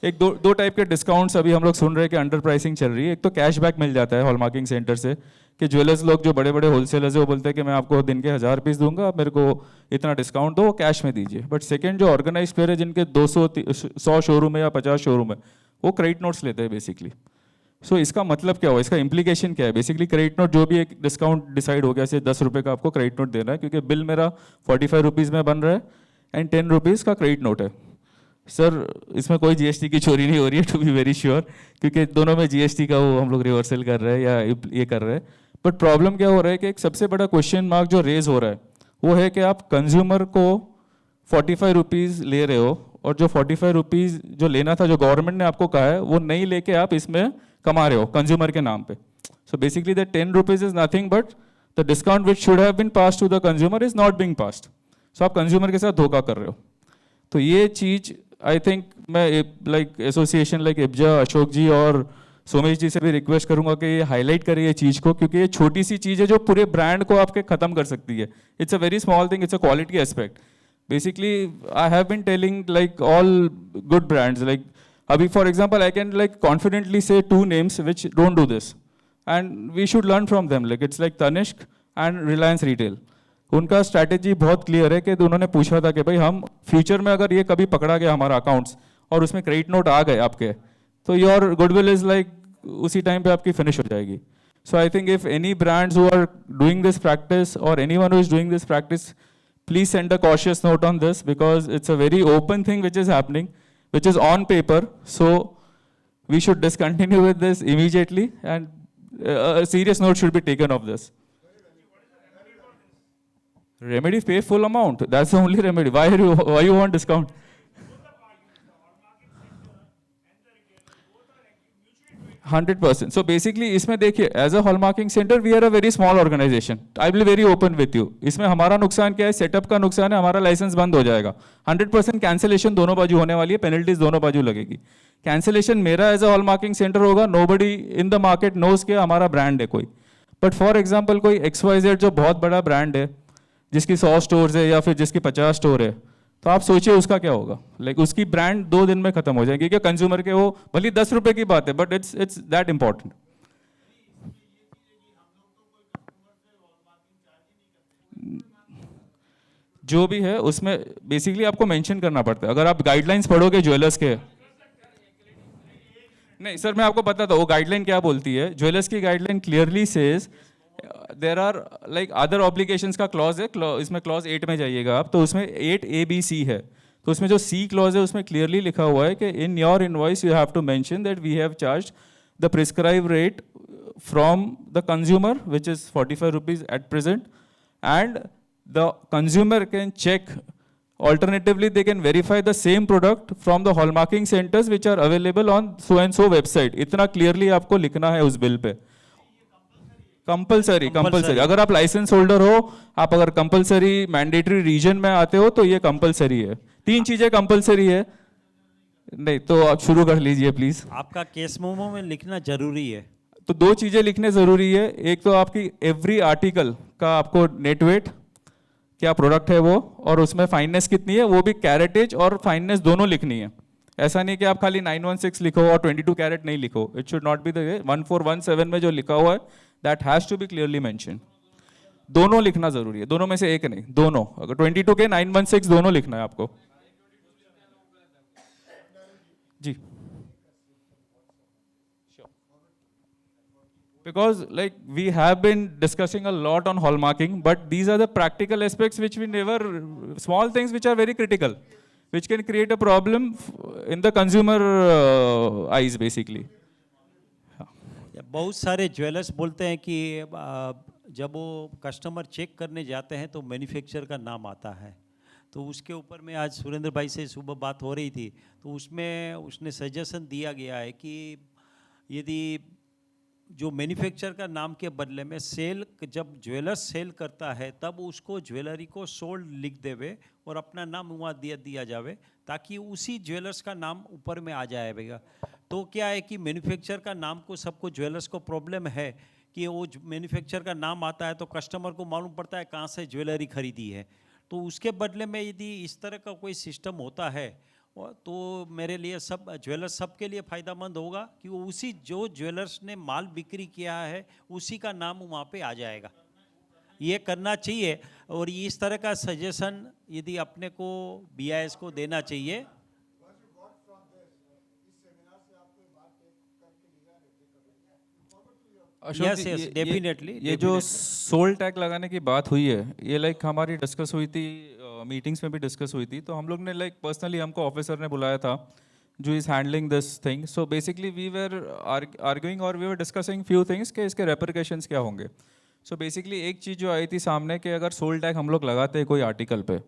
एक दो टाइप के डिस्काउंट्स अभी हम लोग सुन रहे हैं कि अंडर प्राइसिंग चल रही है। एक तो कैशबैक मिल जाता है हॉलमार्किंग सेंटर से कि ज्वेलर्स लोग जो बड़े बड़े होलसेलर्स है वो बोलते हैं कि मैं आपको दिन के 1000 पीस दूंगा, आप मेरे को इतना डिस्काउंट दो, वो कैश में दीजिए। बट सेकंड जो ऑर्गेनाइज प्लेयर है जिनके 100 शोरूम है या 50 शोरूम है, वो क्रेडिट नोट्स लेते हैं बेसिकली। सो इसका मतलब क्या हुआ, इसका इम्प्लीकेशन क्या है? बेसिकली क्रेडिट नोट जो भी एक डिस्काउंट डिसाइड हो गया, जैसे 10 रुपये का आपको क्रेडिट नोट देना है क्योंकि बिल मेरा 45 रुपीज़ में बन रहा है एंड 10 रुपीज़ का क्रेडिट नोट है। सर इसमें कोई GST की चोरी नहीं हो रही है टू बी वेरी श्योर, क्योंकि दोनों में GST का वो हम लोग रिवर्सल कर रहे हैं या ये कर रहे हैं। बट प्रॉब्लम क्या हो रहा है कि एक सबसे बड़ा क्वेश्चन मार्क जो रेज हो रहा है वो है कि आप कंज्यूमर को 45 रुपीज़ ले रहे हो और जो 45 रुपीज़ जो लेना था, जो गवर्नमेंट ने आपको कहा है, वो नहीं लेके आप इसमें कमा रहे हो कंज्यूमर के नाम पे। So basically the 10 rupees is nothing but the discount which should have been pass to the consumer is not being passed. So आप कंज्यूमर के साथ धोखा कर रहे हो। तो ये चीज़ आई थिंक मैं लाइक एसोसिएशन लाइक इब्जा, अशोक जी और सोमेश जी से भी रिक्वेस्ट करूंगा कि ये हाईलाइट करें ये चीज़ को, क्योंकि ये छोटी सी चीज़ है जो पूरे ब्रांड को आपके खत्म कर सकती है। It's a very small thing, it's a quality aspect. Basically I have been telling like all good brands, like अभी for example I can like confidently say 2 names which don't do this and we should learn from them, like it's like Tanishq and Reliance retail. उनका strategy बहुत clear है कि उन्होंने पूछा था कि भाई हम फ्यूचर में अगर ये कभी पकड़ा गया हमारा अकाउंट्स और उसमें क्रेडिट नोट आ गए आपके, तो योर गुडविल इज लाइक उसी टाइम पे आपकी फिनिश हो जाएगी। So I think if any brands who are doing this practice और anyone who is doing this practice, please send a cautious note on this because it's a very open thing which is happening, which is on paper. So we should discontinue with this immediately and a serious note should be taken of this. Remedy, pay full amount. That's the only remedy. Why you want discount? 100%. So basically इसमें देखिए as a hallmarking centre we are a very small organisation. I will very open with you. इसमें हमारा नुकसान क्या है? Setup का नुकसान है, हमारा लाइसेंस बंद हो जाएगा. 100% कैंसिलेशन दोनों बाजू होने वाली है, पेनल्टीज दोनों बाजू लगेगी. कैंसिलेशन मेरा एज अ हॉलमार्किंग सेंटर होगा, nobody in the market knows के हमारा ब्रांड है कोई. बट फॉर एग्जाम्पल कोई XYZ जो बहुत बड़ा ब्रांड है, जिसकी 100 स्टोर्स है या फिर जिसकी 50 स्टोर है, तो आप सोचिए उसका क्या होगा. लाइक उसकी ब्रांड 2 दिन में खत्म हो जाएगी, क्योंकि कंज्यूमर के वो भले 10 रुपए की बात है, बट इट्स दैट इंपॉर्टेंट. जो भी है उसमें बेसिकली आपको मेंशन करना पड़ता है. अगर आप गाइडलाइंस पढ़ोगे ज्वेलर्स के, नहीं सर मैं आपको बताता हूँ वो गाइडलाइन क्या बोलती है. ज्वेलर्स की guideline clearly says there are like other obligations का क्लॉज है. इसमें क्लॉज 8 में जाइएगा आप, तो उसमें 8A B C है. तो उसमें जो C क्लॉज है उसमें क्लियरली लिखा हुआ है कि in your invoice you have to mention that we have charge the prescribe rate from the consumer which is 45 rupees at present, and the consumer can check. Alternatively, they can verify the same product from the hallmarking centers which are available on so and so website. इतना clearly आपको लिखना है उस bill pay. Compulsory. अगर आप licence holder हो, आप अगर कंपलसरी मैंडेटरी रीजन में आते हो तो ये कंपलसरी है. 3 चीजें कंपलसरी है. नहीं तो आप शुरू कर लीजिए प्लीज. आपका केस मेमो में लिखना जरूरी है. तो 2 चीजें लिखने जरूरी है. एक तो आपकी एवरी आर्टिकल का आपको नेट वेट क्या प्रोडक्ट है वो, और उसमें फाइननेस कितनी है वो भी, कैरेटेज और फाइननेस दोनों लिखनी है. ऐसा नहीं कि आप खाली 916 लिखो और 22 कैरेट नहीं लिखो. It should not be the way. 1417 में जो लिखा हुआ है that has to be clearly mention. दोनों लिखना जरूरी है, दोनों में से एक नहीं, दोनों. अगर 22 के 916 दोनों लिखना है आपको. जी because like we have been discussing a lot on hallmarking, but these are the practical aspects which we never, small things which are very critical, which can create a problem in the consumer eyes basically. बहुत सारे jewellers बोलते हैं कि जब वो customer check करने जाते हैं तो मैन्युफैक्चरर का नाम आता है. तो उसके ऊपर में आज सुरेंद्र भाई से सुबह बात हो रही थी, तो उसमें उसने सजेशन दिया गया है कि यदि जो मैन्युफैक्चरर का नाम के बदले में सेल, जब ज्वेलर्स सेल करता है तब उसको ज्वेलरी को सोल्ड लिख देवे और अपना नाम वहाँ दिया जावे, ताकि उसी ज्वेलर्स का नाम ऊपर में आ जाएगा. तो क्या है कि मैन्युफैक्चरर का नाम को सबको ज्वेलर्स को प्रॉब्लम है कि वो मैन्युफैक्चरर का नाम आता है तो कस्टमर को मालूम पड़ता है कहाँ से ज्वेलरी खरीदी है. तो उसके बदले में यदि इस तरह का कोई सिस्टम होता है तो मेरे लिए सब ज्वेलर्स सबके लिए फ़ायदेमंद होगा कि वो उसी जो ज्वेलर्स ने माल बिक्री किया है उसी का नाम वहाँ पे आ जाएगा. ये करना चाहिए, और इस तरह का सजेशन यदि अपने को BIS को देना चाहिए. अशोक Yes, जी, yes, definitely, ये जो सोल टैग लगाने की बात हुई है, ये लाइक हमारी डिस्कस हुई थी, मीटिंग्स में भी डिस्कस हुई थी. तो हम लोग ने लाइक पर्सनली हमको ऑफिसर ने बुलाया था जो is handling this thing. So basically we were arguing और we were discussing few things के इसके रेपरकशंस क्या होंगे. सो बेसिकली एक चीज़ जो आई थी सामने कि अगर सोल टैग हम लोग लगाते हैं कोई आर्टिकल पे,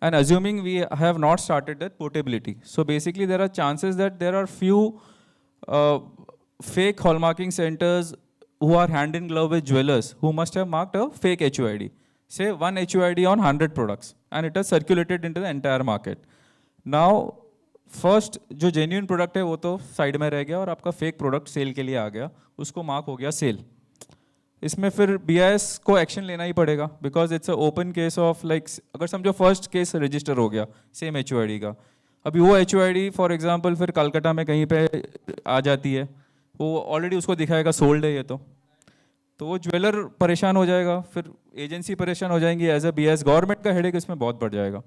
and assuming we have not started that portability, so basically there are chances that there are few fake hallmarking centres who are hand in glove with jewelers who must have marked a fake HUID, say 1 HUID on 100 products, and it has circulated into the entire market. Now first जो genuine product है वो तो side में रह गया और आपका fake product cell के लिए आ गया, उसको मार्क हो गया सेल. इसमें फिर BIS को एक्शन लेना ही पड़ेगा, because it's a open case of like, अगर समझो फर्स्ट केस रजिस्टर हो गया सेम HUID का, अभी वो HUID फॉर एग्जांपल फिर कलकत्ता में कहीं पे आ जाती है, वो ऑलरेडी उसको दिखाएगा सोल्ड है ये, तो वो ज्वेलर परेशान हो जाएगा, फिर एजेंसी परेशान हो जाएंगी, एज अ BIS गवर्नमेंट का हेडेक इसमें बहुत बढ़ जाएगा.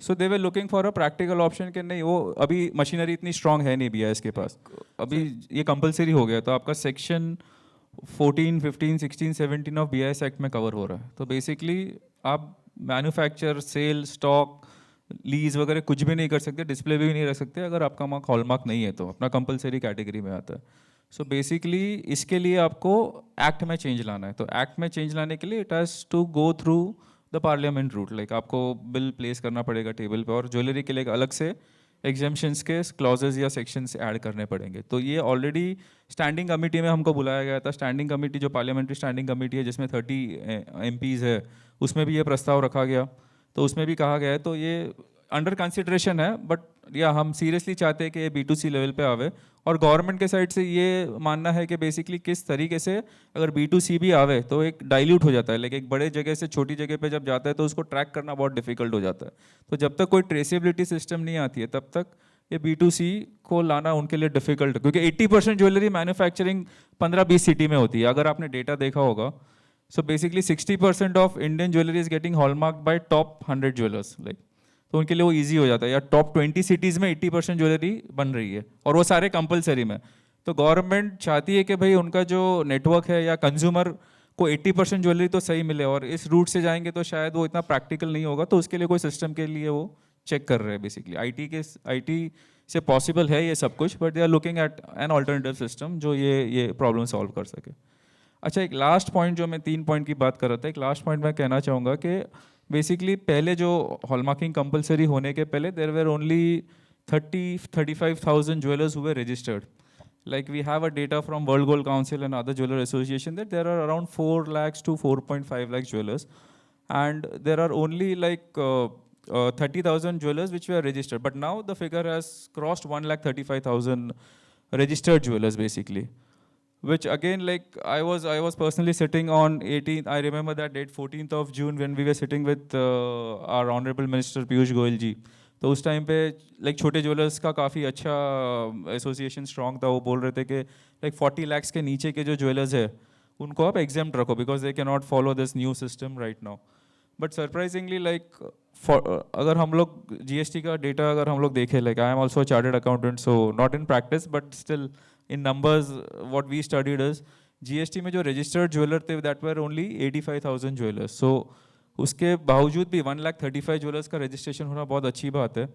So they were looking for a practical option कि नहीं, वो अभी मशीनरी इतनी स्ट्रांग है नहीं BIS के पास, अभी ये कंपलसरी हो गया, तो आपका सेक्शन 14, 15, 16, 17 ऑफ BIS एक्ट में कवर हो रहा है. तो बेसिकली आप मैन्युफैक्चर, सेल, स्टॉक, लीज वगैरह कुछ भी नहीं कर सकते, डिस्प्ले भी नहीं रख सकते अगर आपका मार्क हॉलमार्क नहीं है, तो अपना कंपलसरी कैटेगरी में आता है. सो बेसिकली इसके लिए आपको एक्ट में चेंज लाना है. तो एक्ट में चेंज लाने के लिए it has to go through the parliament route, like आपको बिल प्लेस करना पड़ेगा टेबल पे, और ज्वेलरी के लिए एक अलग से एग्जेम्पशंस के क्लॉजेज या सेक्शंस ऐड करने पड़ेंगे। तो ये ऑलरेडी स्टैंडिंग कमेटी में हमको बुलाया गया था। स्टैंडिंग कमेटी जो पार्लियामेंट्री स्टैंडिंग कमेटी है जिसमें 30 MPs है, उसमें भी ये प्रस्ताव रखा गया। तो उसमें भी कहा गया है, तो ये अंडर कंसिडरेशन है, बट या हम सीरियसली चाहते हैं कि ये B2C लेवल पे आवे। और गवर्नमेंट के साइड से ये मानना है कि बेसिकली किस तरीके से अगर B2C भी आवे तो एक डाइल्यूट हो जाता है, लेकिन एक बड़े जगह से छोटी जगह पे जब जाता है तो उसको ट्रैक करना बहुत डिफिकल्ट हो जाता है। तो जब तक कोई ट्रेसेबिलिटी सिस्टम नहीं आती है तब तक ये B2C को लाना उनके लिए डिफिकल्ट है, क्योंकि 80% ज्वेलरी मैन्युफैक्चरिंग 15-20 सिटी में होती है। अगर आपने डेटा देखा होगा, so basically 60% of Indian jewellery is getting hallmark bye top 100 jewellers, like तो उनके लिए वो इजी हो जाता है। या टॉप 20 सिटीज़ में 80% ज्वेलरी बन रही है और वो सारे कंपलसरी में। तो गवर्नमेंट चाहती है कि भाई उनका जो नेटवर्क है या कंज्यूमर को 80% ज्वेलरी तो सही मिले, और इस रूट से जाएंगे तो शायद वो इतना प्रैक्टिकल नहीं होगा। तो उसके लिए कोई सिस्टम के लिए वो चेक कर रहे हैं बेसिकली। IT से पॉसिबल है ये सब कुछ, but they are looking at an alternative system जो ये प्रॉब्लम सॉल्व कर सके। अच्छा, एक लास्ट पॉइंट जो मैं 3 पॉइंट की बात कर रहा था, एक लास्ट पॉइंट मैं कहना चाहूँगा कि बेसिकली पहले जो हॉलमार्किंग कंपलसरी होने के पहले देयर वर ओनली 35,000 ज्वेलर्स हुए registered. Like we have a data from World Gold Council and other jeweler association that there are around 4 lakhs to 4.5 lakhs jewelers, and there are only like 30,000 jewelers which were registered. But now the figure has crossed 1,35,000 registered jewelers basically. Which again, like I was personally sitting on 18th. I remember that date, 14th of June, when we were sitting with our honorable Minister Piyush Goyal ji. तो उस time पे like छोटे jewellers का काफ़ी अच्छा association strong था। वो बोल रहे थे कि लाइक 40 lakhs के नीचे के जो ज्वेलर्स है उनको आप एग्जाम्प्ट रखो because they can not follow this new system right now. But surprisingly like अगर हम लोग GST का डेटा अगर हम लोग देखें, like I am also chartered accountant, so not in practice but still in numbers what we studied is GST में जो रजिस्टर्ड ज्वेलर थे that were only 85,000 jewellers. So उसके बावजूद भी 1,35,000 ज्वेलर्स का रजिस्ट्रेशन होना बहुत अच्छी बात है।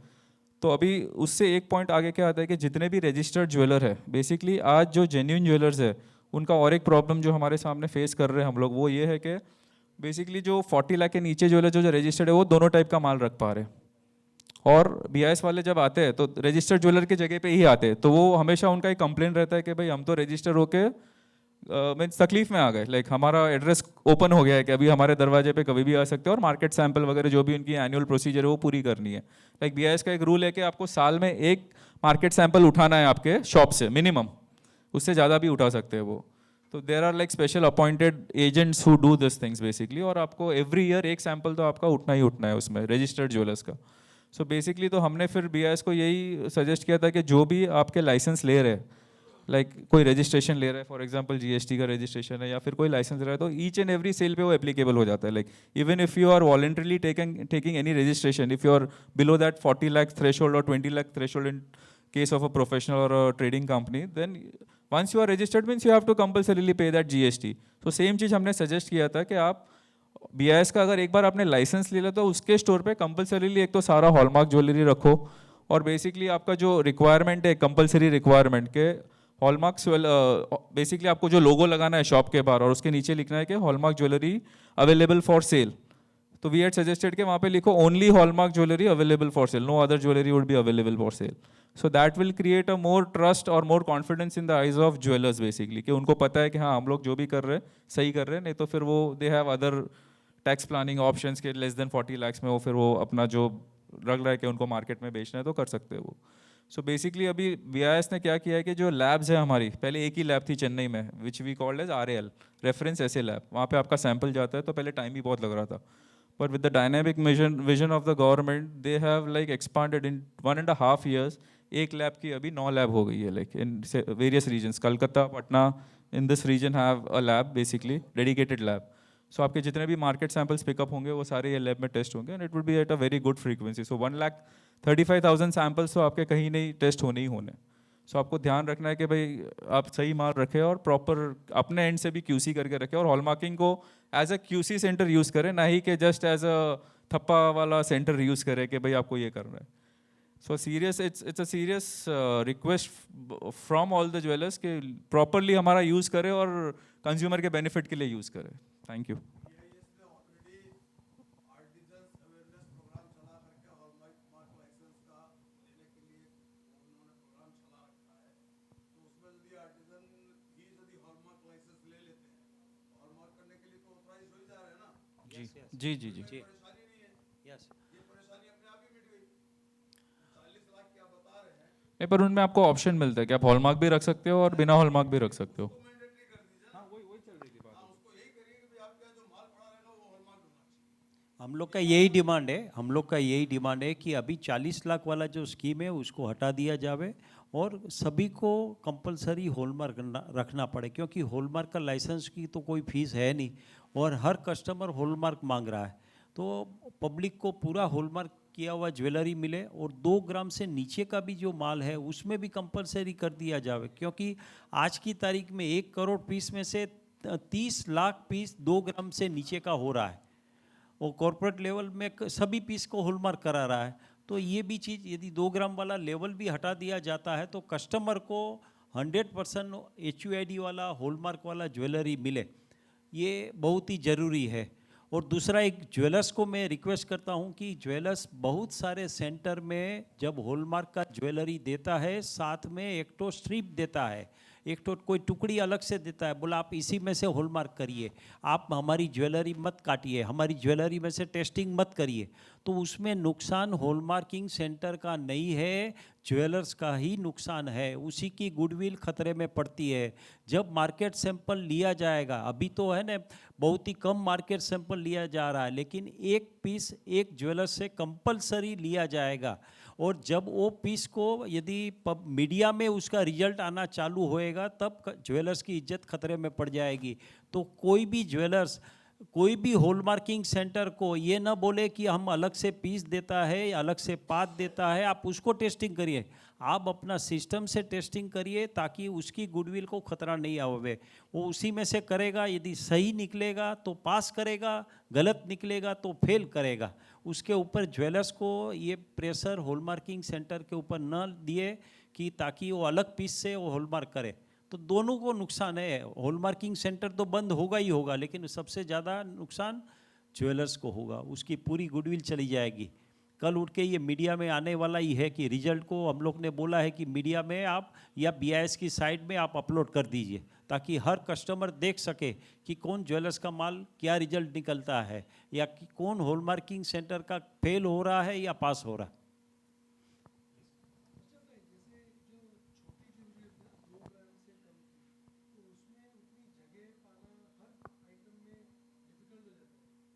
तो अभी उससे एक पॉइंट आगे क्या आता है कि जितने भी रजिस्टर्ड ज्वेलर है बेसिकली आज जो जेन्युइन ज्वेलर्स है उनका और एक प्रॉब्लम जो हमारे सामने फेस कर रहे हैं हम लोग, वो ये है कि बेसिकली जो 40 लाख के नीचे ज्वेलर जो रजिस्टर्ड है वो दोनों टाइप का माल रख पा रहे हैं, और BIS वाले जब आते हैं तो रजिस्टर्ड ज्वेलर की जगह पे ही आते हैं। तो वो हमेशा उनका एक कंप्लेन रहता है कि भाई हम तो रजिस्टर होके मीन्स तकलीफ में आ गए, लाइक हमारा एड्रेस ओपन हो गया है कि अभी हमारे दरवाजे पे कभी भी आ सकते हैं और मार्केट सैंपल वगैरह जो भी उनकी एनुअल प्रोसीजर है वो पूरी करनी है। लाइक BIS का एक रूल है कि आपको साल में एक मार्केट सैंपल उठाना है आपके शॉप से मिनिमम, उससे ज़्यादा भी उठा सकते हैं वो। तो there are like special appointed agents who do this things basically, और आपको एवरी ईयर एक सैंपल तो आपका उठना ही उठना है उसमें रजिस्टर्ड ज्वेलर्स का। सो बेसिकली तो हमने फिर BIS को यही सजेस्ट किया था कि जो भी आपके लाइसेंस ले रहे हैं, लाइक कोई रजिस्ट्रेशन ले रहा है, फॉर एग्जांपल GST का रजिस्ट्रेशन है या फिर कोई लाइसेंस ले रहा है, तो ईच एंड एवरी सेल पे वो एप्लीकेबल हो जाता है। Like even if you are voluntarily taking any registration, if you are below that 40 lakh threshold और 20 lakh threshold in case of a professional और a trading company, then once you are registered means you have to compulsorily pay that GST। तो same चीज़ हमने suggest किया था कि आप BIS का अगर एक बार आपने लाइसेंस ले लिया तो उसके स्टोर पे कंपल्सरीली एक तो सारा हॉलमार्क ज्वेलरी रखो, और बेसिकली आपका जो रिक्वायरमेंट है कंपल्सरी रिक्वायरमेंट के हॉलमार्क बेसिकली आपको जो लोगो लगाना है शॉप के बाहर और उसके नीचे लिखना है कि hallmark jewellery available for sale. तो वी हैड सजेस्टेड कि वहाँ पे लिखो only hallmark jewellery available for sale, no other jewellery would be available for sale. So that will create a more trust और more confidence in the eyes of jewellers basically, कि उनको पता है कि हाँ हम लोग जो भी कर रहे हैं सही कर रहे हैं, नहीं तो फिर वो they have other tax planning options के लेस देन 40 lakhs में वो फिर वो अपना जो रख रहा है कि उनको मार्केट में बेचना है तो कर सकते हैं वो। सो बेसिकली अभी BIS ने क्या किया है कि जो लैब्स है हमारी, पहले एक ही लैब थी चेन्नई में which we called as RAL, reference ऐसे लैब, वहाँ पे आपका सैंपल जाता है तो पहले टाइम भी बहुत लग रहा था। But with the dynamic vision of the government they have like expanded in 1.5 years, एक लैब की अभी 9 लैब हो गई है, like in various regions, Calcutta, Patna, in this region have a lab basically dedicated lab. So आपके जितने भी मार्केट सैंपल्स पिकअप होंगे वो सारे ये लैब में टेस्ट होंगे, and it would be at a very good frequency. So 1,35,000 samples तो आपके कहीं नहीं टेस्ट होने ही होने। सो आपको ध्यान रखना है कि भाई आप सही माल रखें और प्रॉपर अपने एंड से भी QC करके रखें, और हॉलमार्किंग को as a QC centre use करें, ना ही कि जस्ट एज अ थप्पा वाला सेंटर यूज़ करें कि भाई आपको ये करना है। So serious it's a serious request from all the jewellers कि प्रॉपरली हमारा यूज़ करें और कंज्यूमर के बेनिफिट के लिए यूज़ करें। Thank you. जी जी जी जी यस नहीं, पर उनमें आपको ऑप्शन मिलता है कि आप हॉलमार्क भी रख सकते हो और बिना हॉलमार्क भी रख सकते हो। हम लोग का यही डिमांड है कि अभी 40 लाख वाला जो स्कीम है उसको हटा दिया जावे और सभी को कंपलसरी हॉलमार्क रखना पड़े, क्योंकि हॉलमार्क का लाइसेंस की तो कोई फीस है नहीं और हर कस्टमर हॉलमार्क मांग रहा है, तो पब्लिक को पूरा हॉलमार्क किया हुआ ज्वेलरी मिले और 2 ग्राम से नीचे का भी जो माल है उसमें भी कंपलसरी कर दिया जावे, क्योंकि आज की तारीख में 1 करोड़ पीस में से 30 लाख पीस 2 ग्राम से नीचे का हो रहा है और कॉरपोरेट लेवल में सभी पीस को हॉलमार्क करा रहा है। तो ये भी चीज़ यदि 2 ग्राम वाला लेवल भी हटा दिया जाता है तो कस्टमर को 100% HUID वाला हॉलमार्क वाला ज्वेलरी मिले, ये बहुत ही ज़रूरी है। और दूसरा, एक ज्वेलर्स को मैं रिक्वेस्ट करता हूँ कि ज्वेलर्स बहुत सारे सेंटर में जब हॉलमार्क का ज्वेलरी देता है साथ में एक तो स्ट्रिप देता है, एक तो कोई टुकड़ी अलग से देता है, बोला आप इसी में से हॉलमार्क करिए, आप हमारी ज्वेलरी मत काटिए, हमारी ज्वेलरी में से टेस्टिंग मत करिए। तो उसमें नुकसान हॉलमार्किंग सेंटर का नहीं है, ज्वेलर्स का ही नुकसान है, उसी की गुडविल खतरे में पड़ती है। जब मार्केट सैंपल लिया जाएगा, अभी तो है ना बहुत ही कम मार्केट सैंपल लिया जा रहा है, लेकिन एक पीस एक ज्वेलर से कंपलसरी लिया जाएगा और जब वो पीस को यदि मीडिया में उसका रिजल्ट आना चालू होएगा तब ज्वेलर्स की इज्जत खतरे में पड़ जाएगी। तो कोई भी ज्वेलर्स, कोई भी हॉलमार्किंग सेंटर को ये ना बोले कि हम अलग से पीस देता है या अलग से पात देता है, आप उसको टेस्टिंग करिए, आप अपना सिस्टम से टेस्टिंग करिए ताकि उसकी गुडविल को खतरा नहीं आवे। वो उसी में से करेगा, यदि सही निकलेगा तो पास करेगा, गलत निकलेगा तो फेल करेगा। उसके ऊपर ज्वेलर्स को ये प्रेशर हॉलमार्किंग सेंटर के ऊपर न दिए कि ताकि वो अलग पीस से वो हॉलमार्क करे, तो दोनों को नुकसान है। हॉलमार्किंग सेंटर तो बंद होगा ही होगा, लेकिन सबसे ज़्यादा नुकसान ज्वेलर्स को होगा, उसकी पूरी गुडविल चली जाएगी। कल उठ के ये मीडिया में आने वाला ही है कि रिजल्ट को हम लोग ने बोला है कि मीडिया में आप या BIS की साइट में आप अपलोड कर दीजिए ताकि हर कस्टमर देख सके कि कौन ज्वेलर्स का माल क्या रिजल्ट निकलता है या कि कौन हॉलमार्किंग सेंटर का फेल हो रहा है या पास हो रहा है।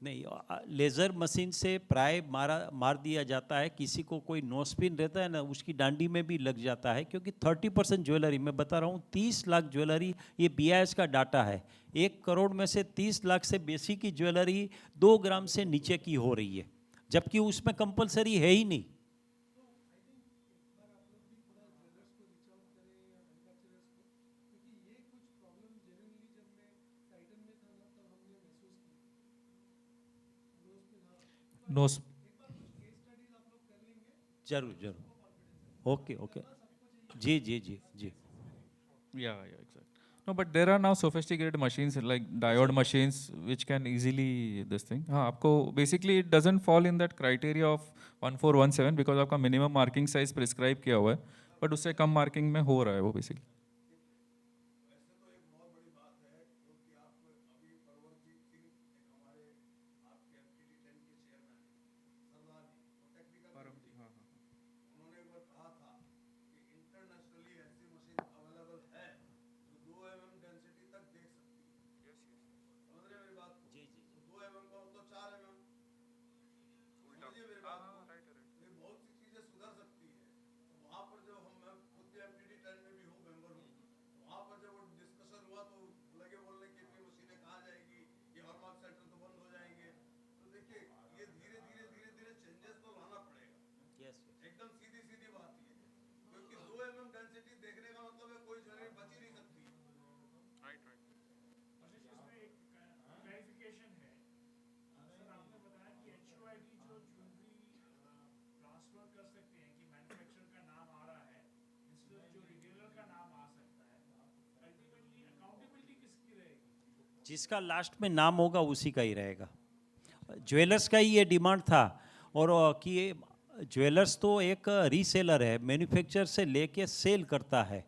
नहीं, लेज़र मशीन से प्राय मार दिया जाता है, किसी को कोई नोस्पिन रहता है ना उसकी डांडी में भी लग जाता है, क्योंकि 30% ज्वेलरी, मैं बता रहा हूँ 30 लाख ज्वेलरी, ये BIS का डाटा है, 1 करोड़ में से 30 लाख से बेसी की ज्वेलरी 2 ग्राम से नीचे की हो रही है, जबकि उसमें कंपलसरी है ही नहीं। नो जरूर जरूर, ओके ओके, जी जी जी जी। yeah exactly. No, but there are now sophisticated machines like diode machines which can easily this thing, हाँ आपको basically it doesn't fall in that criteria of 1417 because आपका minimum marking size prescribe किया हुआ है, but उससे कम marking में हो रहा है वो basically। जिसका लास्ट में नाम होगा उसी का ही रहेगा। ज्वेलर्स का ही ये डिमांड था, और कि ज्वेलर्स तो एक रीसेलर है, मैन्युफैक्चर से लेके सेल करता है।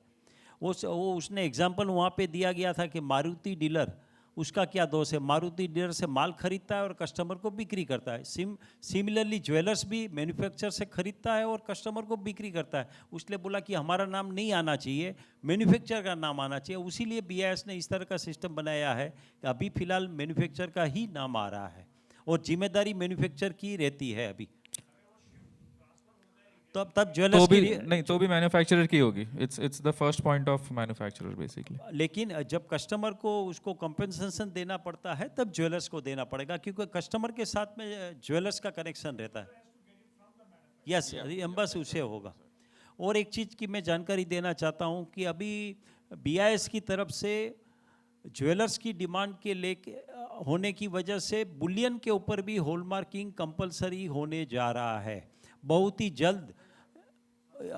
वो उसने एग्जांपल वहाँ पे दिया गया था कि मारुति डीलर उसका क्या दोष है? मारुति डीलर से माल खरीदता है और कस्टमर को बिक्री करता है। सिमिलरली ज्वेलर्स भी मैन्युफैक्चर से खरीदता है और कस्टमर को बिक्री करता है। उसने बोला कि हमारा नाम नहीं आना चाहिए, मैन्युफैक्चर का नाम आना चाहिए। उसीलिए BIS ने इस तरह का सिस्टम बनाया है कि अभी फ़िलहाल मैन्युफैक्चर का ही नाम आ रहा है और जिम्मेदारी मैन्युफैक्चर की रहती है अभी। तब तो ज्वेलर्स भी की नहीं, तो भी मैन्युफैक्चरर की होगी। It's the first point of manufacturer basically. लेकिन जब कस्टमर को उसको कंपनसेशन देना पड़ता है तब ज्वेलर्स को देना पड़ेगा, क्योंकि कस्टमर के साथ में ज्वेलर्स का कनेक्शन रहता है। यस, बस उसे होगा। और एक चीज़ की मैं जानकारी देना चाहता हूँ कि अभी BIS की तरफ से ज्वेलर्स की डिमांड के लेके होने की वजह से बुलियन के ऊपर भी हॉलमार्किंग कंपलसरी होने जा रहा है। बहुत ही जल्द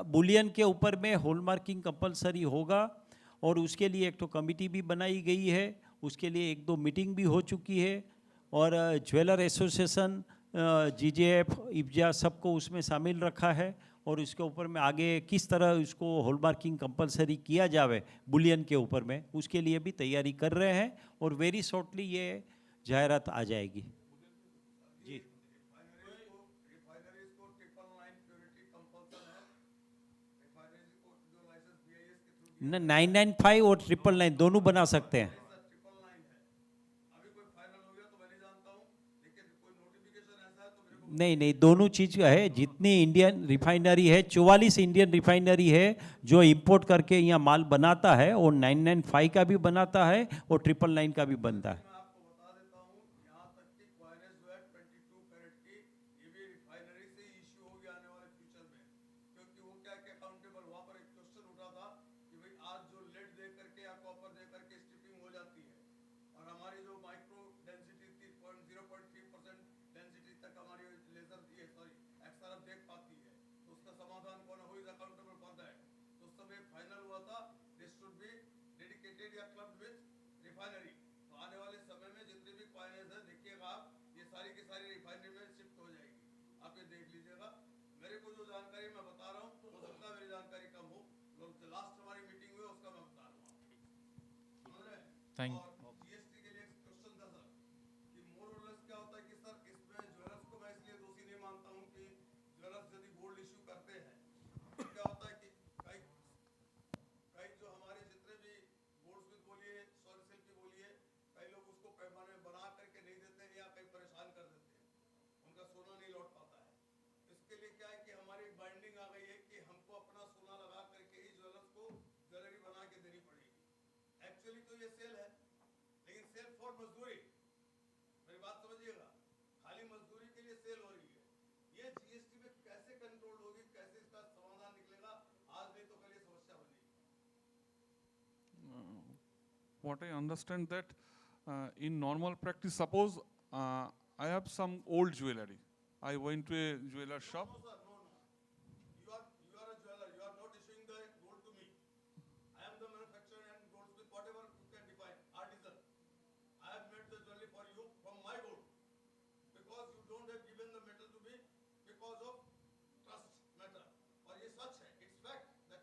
बुलियन के ऊपर में हॉलमार्किंग कंपलसरी होगा और उसके लिए एक तो कमिटी भी बनाई गई है, उसके लिए 1-2 मीटिंग भी हो चुकी है और ज्वेलर एसोसिएशन, GJF, IFJA सबको उसमें शामिल रखा है और उसके ऊपर में आगे किस तरह उसको हॉलमार्किंग कंपलसरी किया जावे बुलियन के ऊपर में, उसके लिए भी तैयारी कर रहे हैं और वेरी शॉर्टली ये जाहिरात आ जाएगी। जी, न 995 और 999 दोनों बना सकते हैं। नहीं नहीं, दोनों चीज़ है। जितनी इंडियन रिफाइनरी है, 44 इंडियन रिफाइनरी है जो इंपोर्ट करके यहाँ माल बनाता है और 995 का भी बनाता है और 999 का भी बनता है। Thank What I understand that in normal practice, suppose I have some old jewelry. I went to a jeweler shop. You are a jeweler. You are not issuing the gold to me. I am the manufacturer and goldsmith, whatever you can define, artisan. I have made the jewelry for you from my gold because you don't have given the metal to me because of trust matter. और ये सच है, it's fact that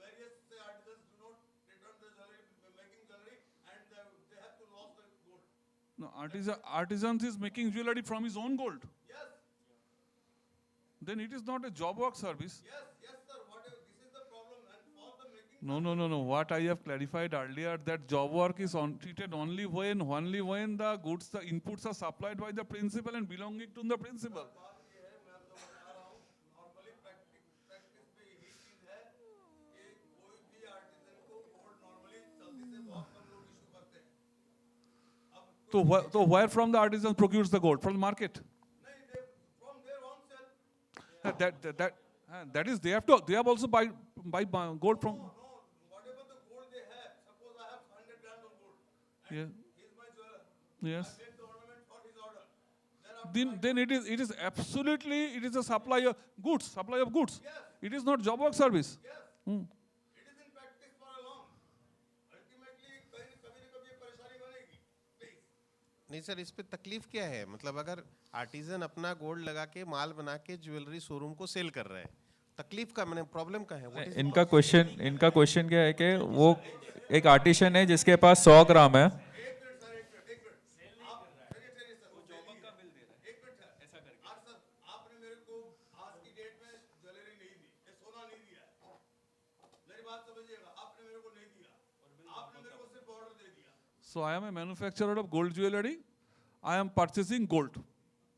various artisans do not return the jewelry, making jewelry, and they have to lose the gold. No, artisans is making jewelry from his own gold. Yes, Then it is not a job work service. yes, sir. Whatever, this is the problem, and for the making. No. What I have clarified earlier, that job work is treated only when the goods, the inputs are supplied by the principal and belonging to the principal. बात ये है, मैं तो बता रहा हूँ, normally practice में यही चीज है कि कोई भी आर्टिजन को गोल्ड नॉर्मली जल्दी से बहुत कम लोग इशू करते हैं। अब So where from the artisan procures the gold? From the market. नहीं, they from their own self. That is they have also buy gold from. No, whatever the gold they have. Suppose I have 100 grams of gold, and Yeah. he is my jeweler. Yes. I make the ornament for his order. Then after Then it is absolutely a supply of goods. Yes. It is not job work service. yes, Hmm. it is in practice for a long. Ultimately, कभी न कभी ये परेशानी बनेगी. Please. नहीं sir, इस पे तकलीफ क्या है? मतलब अगर आर्टिजन अपना गोल्ड लगा के माल बना के ज्वेलरी शोरूम को सेल कर रहे हैं, तकलीफ का मैंने प्रॉब्लम का है? What is- इनका क्वेश्चन क्या है कि वो एक आर्टिशन है जिसके पास 100 ग्राम है। So I am a manufacturer of gold jewelry. I am purchasing gold,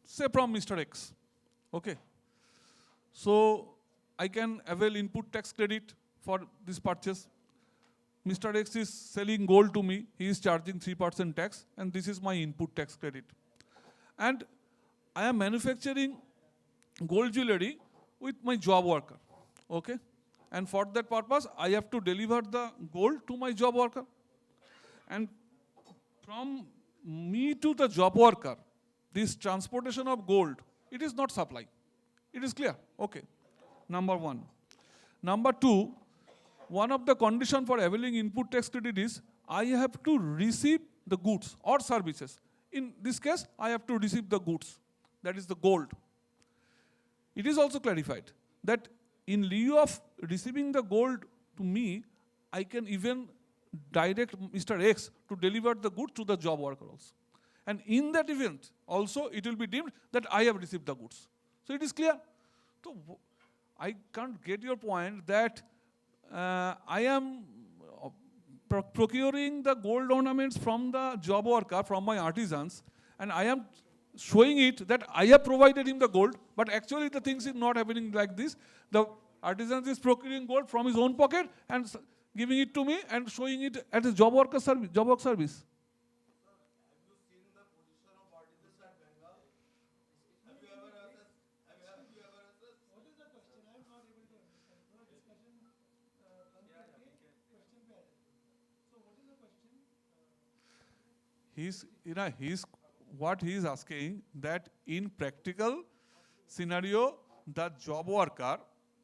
say from Mr. X. Okay. So I can avail input tax credit for this purchase. Mr. X is selling gold to me. He is charging 3% tax, and this is my input tax credit. And I am manufacturing gold jewelry with my job worker. Okay. And for that purpose, I have to deliver the gold to my job worker. And from me to the job worker, this transportation of gold, it is not supply. It is clear. Okay. Number one. Number two, one of the conditions for availing input tax credit is I have to receive the goods or services. In this case, I have to receive the goods, that is the gold. It is also clarified that in lieu of receiving the gold to me, I can even direct Mr. X to deliver the goods to the job worker also. And in that event, also it will be deemed that I have received the goods. So it is clear. So I can't get your point that I am procuring the gold ornaments from the job worker, from my artisans, and I am showing it that I have provided him the gold, but actually the things is not happening like this. The artisan is procuring gold from his own pocket and giving it to me and showing it at his job worker service, job work service. What he is asking that in practical scenario, the job worker,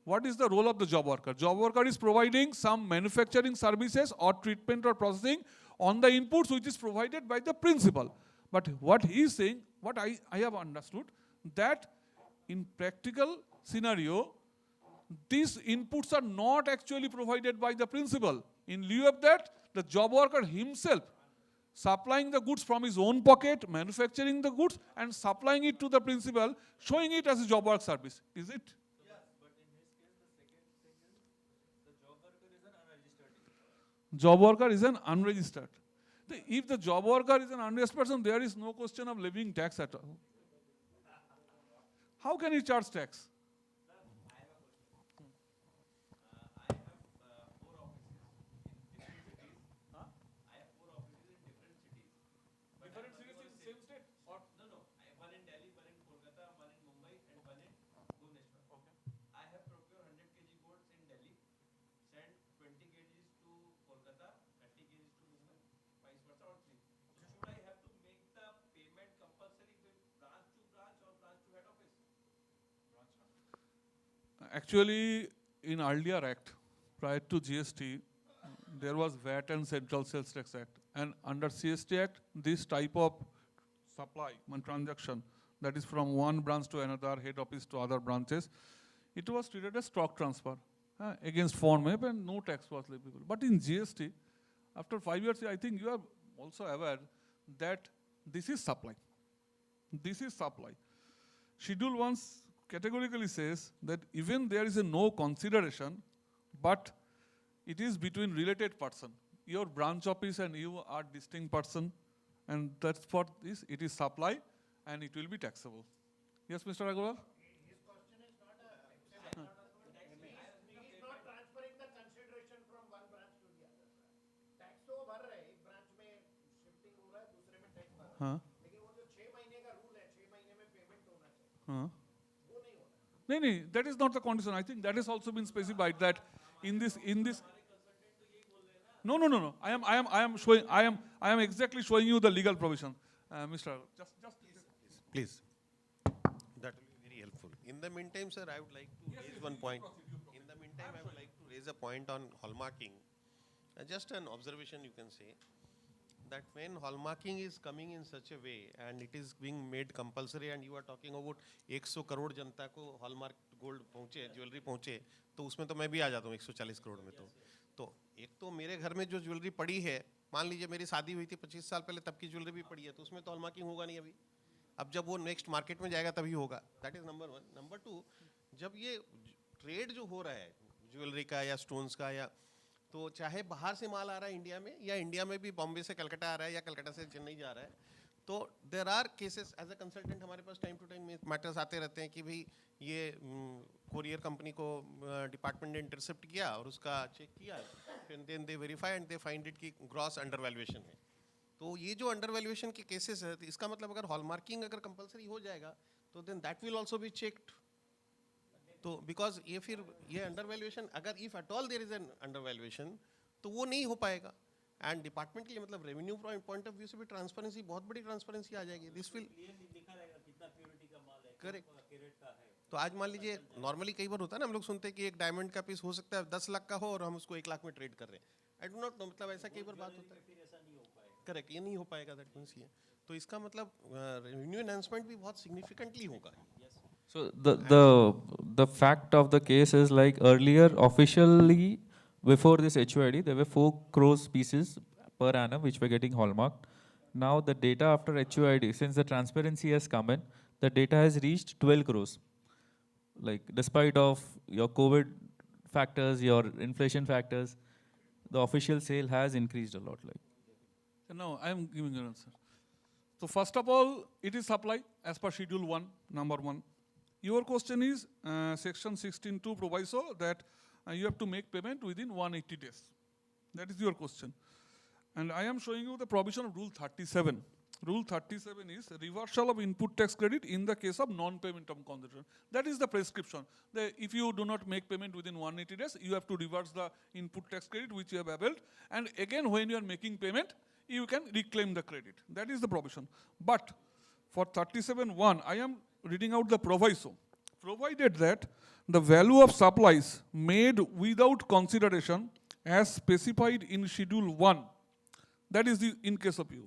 what is the role of the job worker? Job worker is providing some manufacturing services or treatment or processing on the inputs which is provided by the principal. But what he is saying, what I have understood, that in practical scenario, these inputs are not actually provided by the principal. In lieu of that, the job worker himself supplying the goods from his own pocket, manufacturing the goods, and supplying it to the principal, showing it as a job work service. Is it? Yes, but in his case, the second thing is the job worker is an unregistered. Job worker is an unregistered. If the job worker is an unregistered person, there is no question of levying tax at all. How can he charge tax? Actually, in earlier act, prior to GST, there was VAT and Central Sales Tax Act. And under CST Act, this type of supply and transaction, that is from one branch to another, head office to other branches, it was treated as stock transfer against FONMAP and no tax was leviable. But in GST, after 5 years, I think you are also aware that this is supply. This is supply. Schedule 1 categorically says that even there is a no consideration, but it is between related person. Your branch office and you are distinct person, and that's for this, it is supply and it will be taxable. Yes, Mr. Agarwal? His question is not he is not transferring the consideration from one branch to the other. Tax तो वो भर रहे हैं, एक branch में shifting हो रहा है, दूसरे में tax भर रहा है. लेकिन वो जो 6 महीने का rule है, 6 महीने में payment होना चाहिए. वो नहीं हो रहा. No, that is not the condition. I think that has also been specified that in this. No. I am exactly showing you the legal provision, Mr. Please. That will be very helpful. In the meantime, sir, I would like to raise one point. In the meantime, I would like to raise a point on hallmarking. Just an observation you can say, that when hallmarking is coming in such a way and it is being made compulsory and you are talking about 100 crore जनता को hallmark gold पहुँचे, jewellery पहुँचे, तो उसमें तो मैं भी आ जाता हूँ 140 करोड़ में. तो एक तो मेरे घर में जो ज्वेलरी पड़ी है, मान लीजिए मेरी शादी हुई थी 25 साल पहले, तब की ज्वेलरी भी पड़ी है, तो उसमें तो हॉलमार्किंग होगा नहीं अभी. अब जब वो नेक्स्ट मार्केट में जाएगा तभी होगा. That is number 1. नंबर 2, जब ये ट्रेड जो हो रहा है ज्वेलरी का या स्टोन्स का या तो चाहे बाहर से माल आ रहा है इंडिया में, या इंडिया में भी बॉम्बे से कलकत्ता आ रहा है या कलकत्ता से चेन्नई जा रहा है, तो there are cases as a consultant हमारे पास टाइम टू टाइम मैटर्स आते रहते हैं कि भाई ये कोरियर कंपनी को डिपार्टमेंट ने इंटरसेप्ट किया और उसका चेक किया, फिर then they verify and they find it कि ग्रॉस अंडर वैल्यूएशन है। तो ये जो अंडर वैल्यूएशन के केसेस है, तो इसका मतलब अगर हॉलमार्किंग अगर कंपलसरी हो जाएगा तो then that will also be checked. तो बिकॉज ये फिर ये अंडर वैल्यूएशन, अगर if at all there is an under valuation, तो वो नहीं हो पाएगा। एंड डिपार्टमेंट के लिए मतलब रेवेन्यू पॉइंट ऑफ व्यू से भी ट्रांसपेरेंसी, बहुत बड़ी ट्रांसपेरेंसी आ जाएगी। This will correct. तो आज मान लीजिए नॉर्मली कई बार होता है ना, हम लोग सुनते हैं कि एक डायमंड का पीस हो सकता है 10 लाख का हो और हम उसको 1 लाख में ट्रेड कर रहे हैं। आई डू नॉट नो, मतलब ऐसा कई बार बात होता है। करेक्ट, ये नहीं हो पाएगा, दैट मीन्स ये। तो इसका मतलब रेवेन्यू एनहांसमेंट भी बहुत सिग्निफिकेंटली होगा। So the fact of the case is like earlier officially before this HUID there were 4 crores pieces per annum which were getting hallmarked. Now the data after HUID, since the transparency has come in, the data has reached 12 crores. Like despite of your COVID factors, your inflation factors, the official sale has increased a lot. Like And now I am giving an answer. So first of all, it is supply as per Schedule 1, number 1. Your question is Section 16(2) proviso that you have to make payment within 180 days. That is your question. And I am showing you the provision of Rule 37. Rule 37 is reversal of input tax credit in the case of non-payment of consumption. That is the prescription. If you do not make payment within 180 days, you have to reverse the input tax credit which you have availed. And again, when you are making payment, you can reclaim the credit. That is the provision. But for 37(1), I am reading out the proviso. Provided that the value of supplies made without consideration as specified in Schedule 1, that is the in case of you,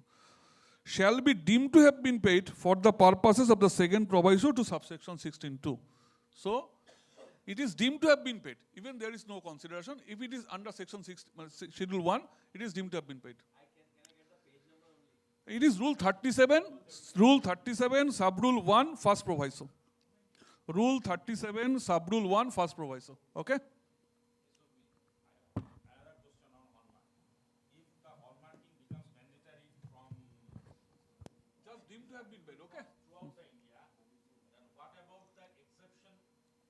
shall be deemed to have been paid for the purposes of the second proviso to subsection 16(2). So, it is deemed to have been paid. Even there is no consideration. If it is under Section 6, Schedule 1, it is deemed to have been paid. It is Rule 37, Sub-Rule 1, first proviso. Rule 37, Sub-Rule 1, first proviso. Okay? Another question on hallmark. If the hallmarking becomes mandatory from Just deemed to have been paid, okay? throughout the India, then what about the exception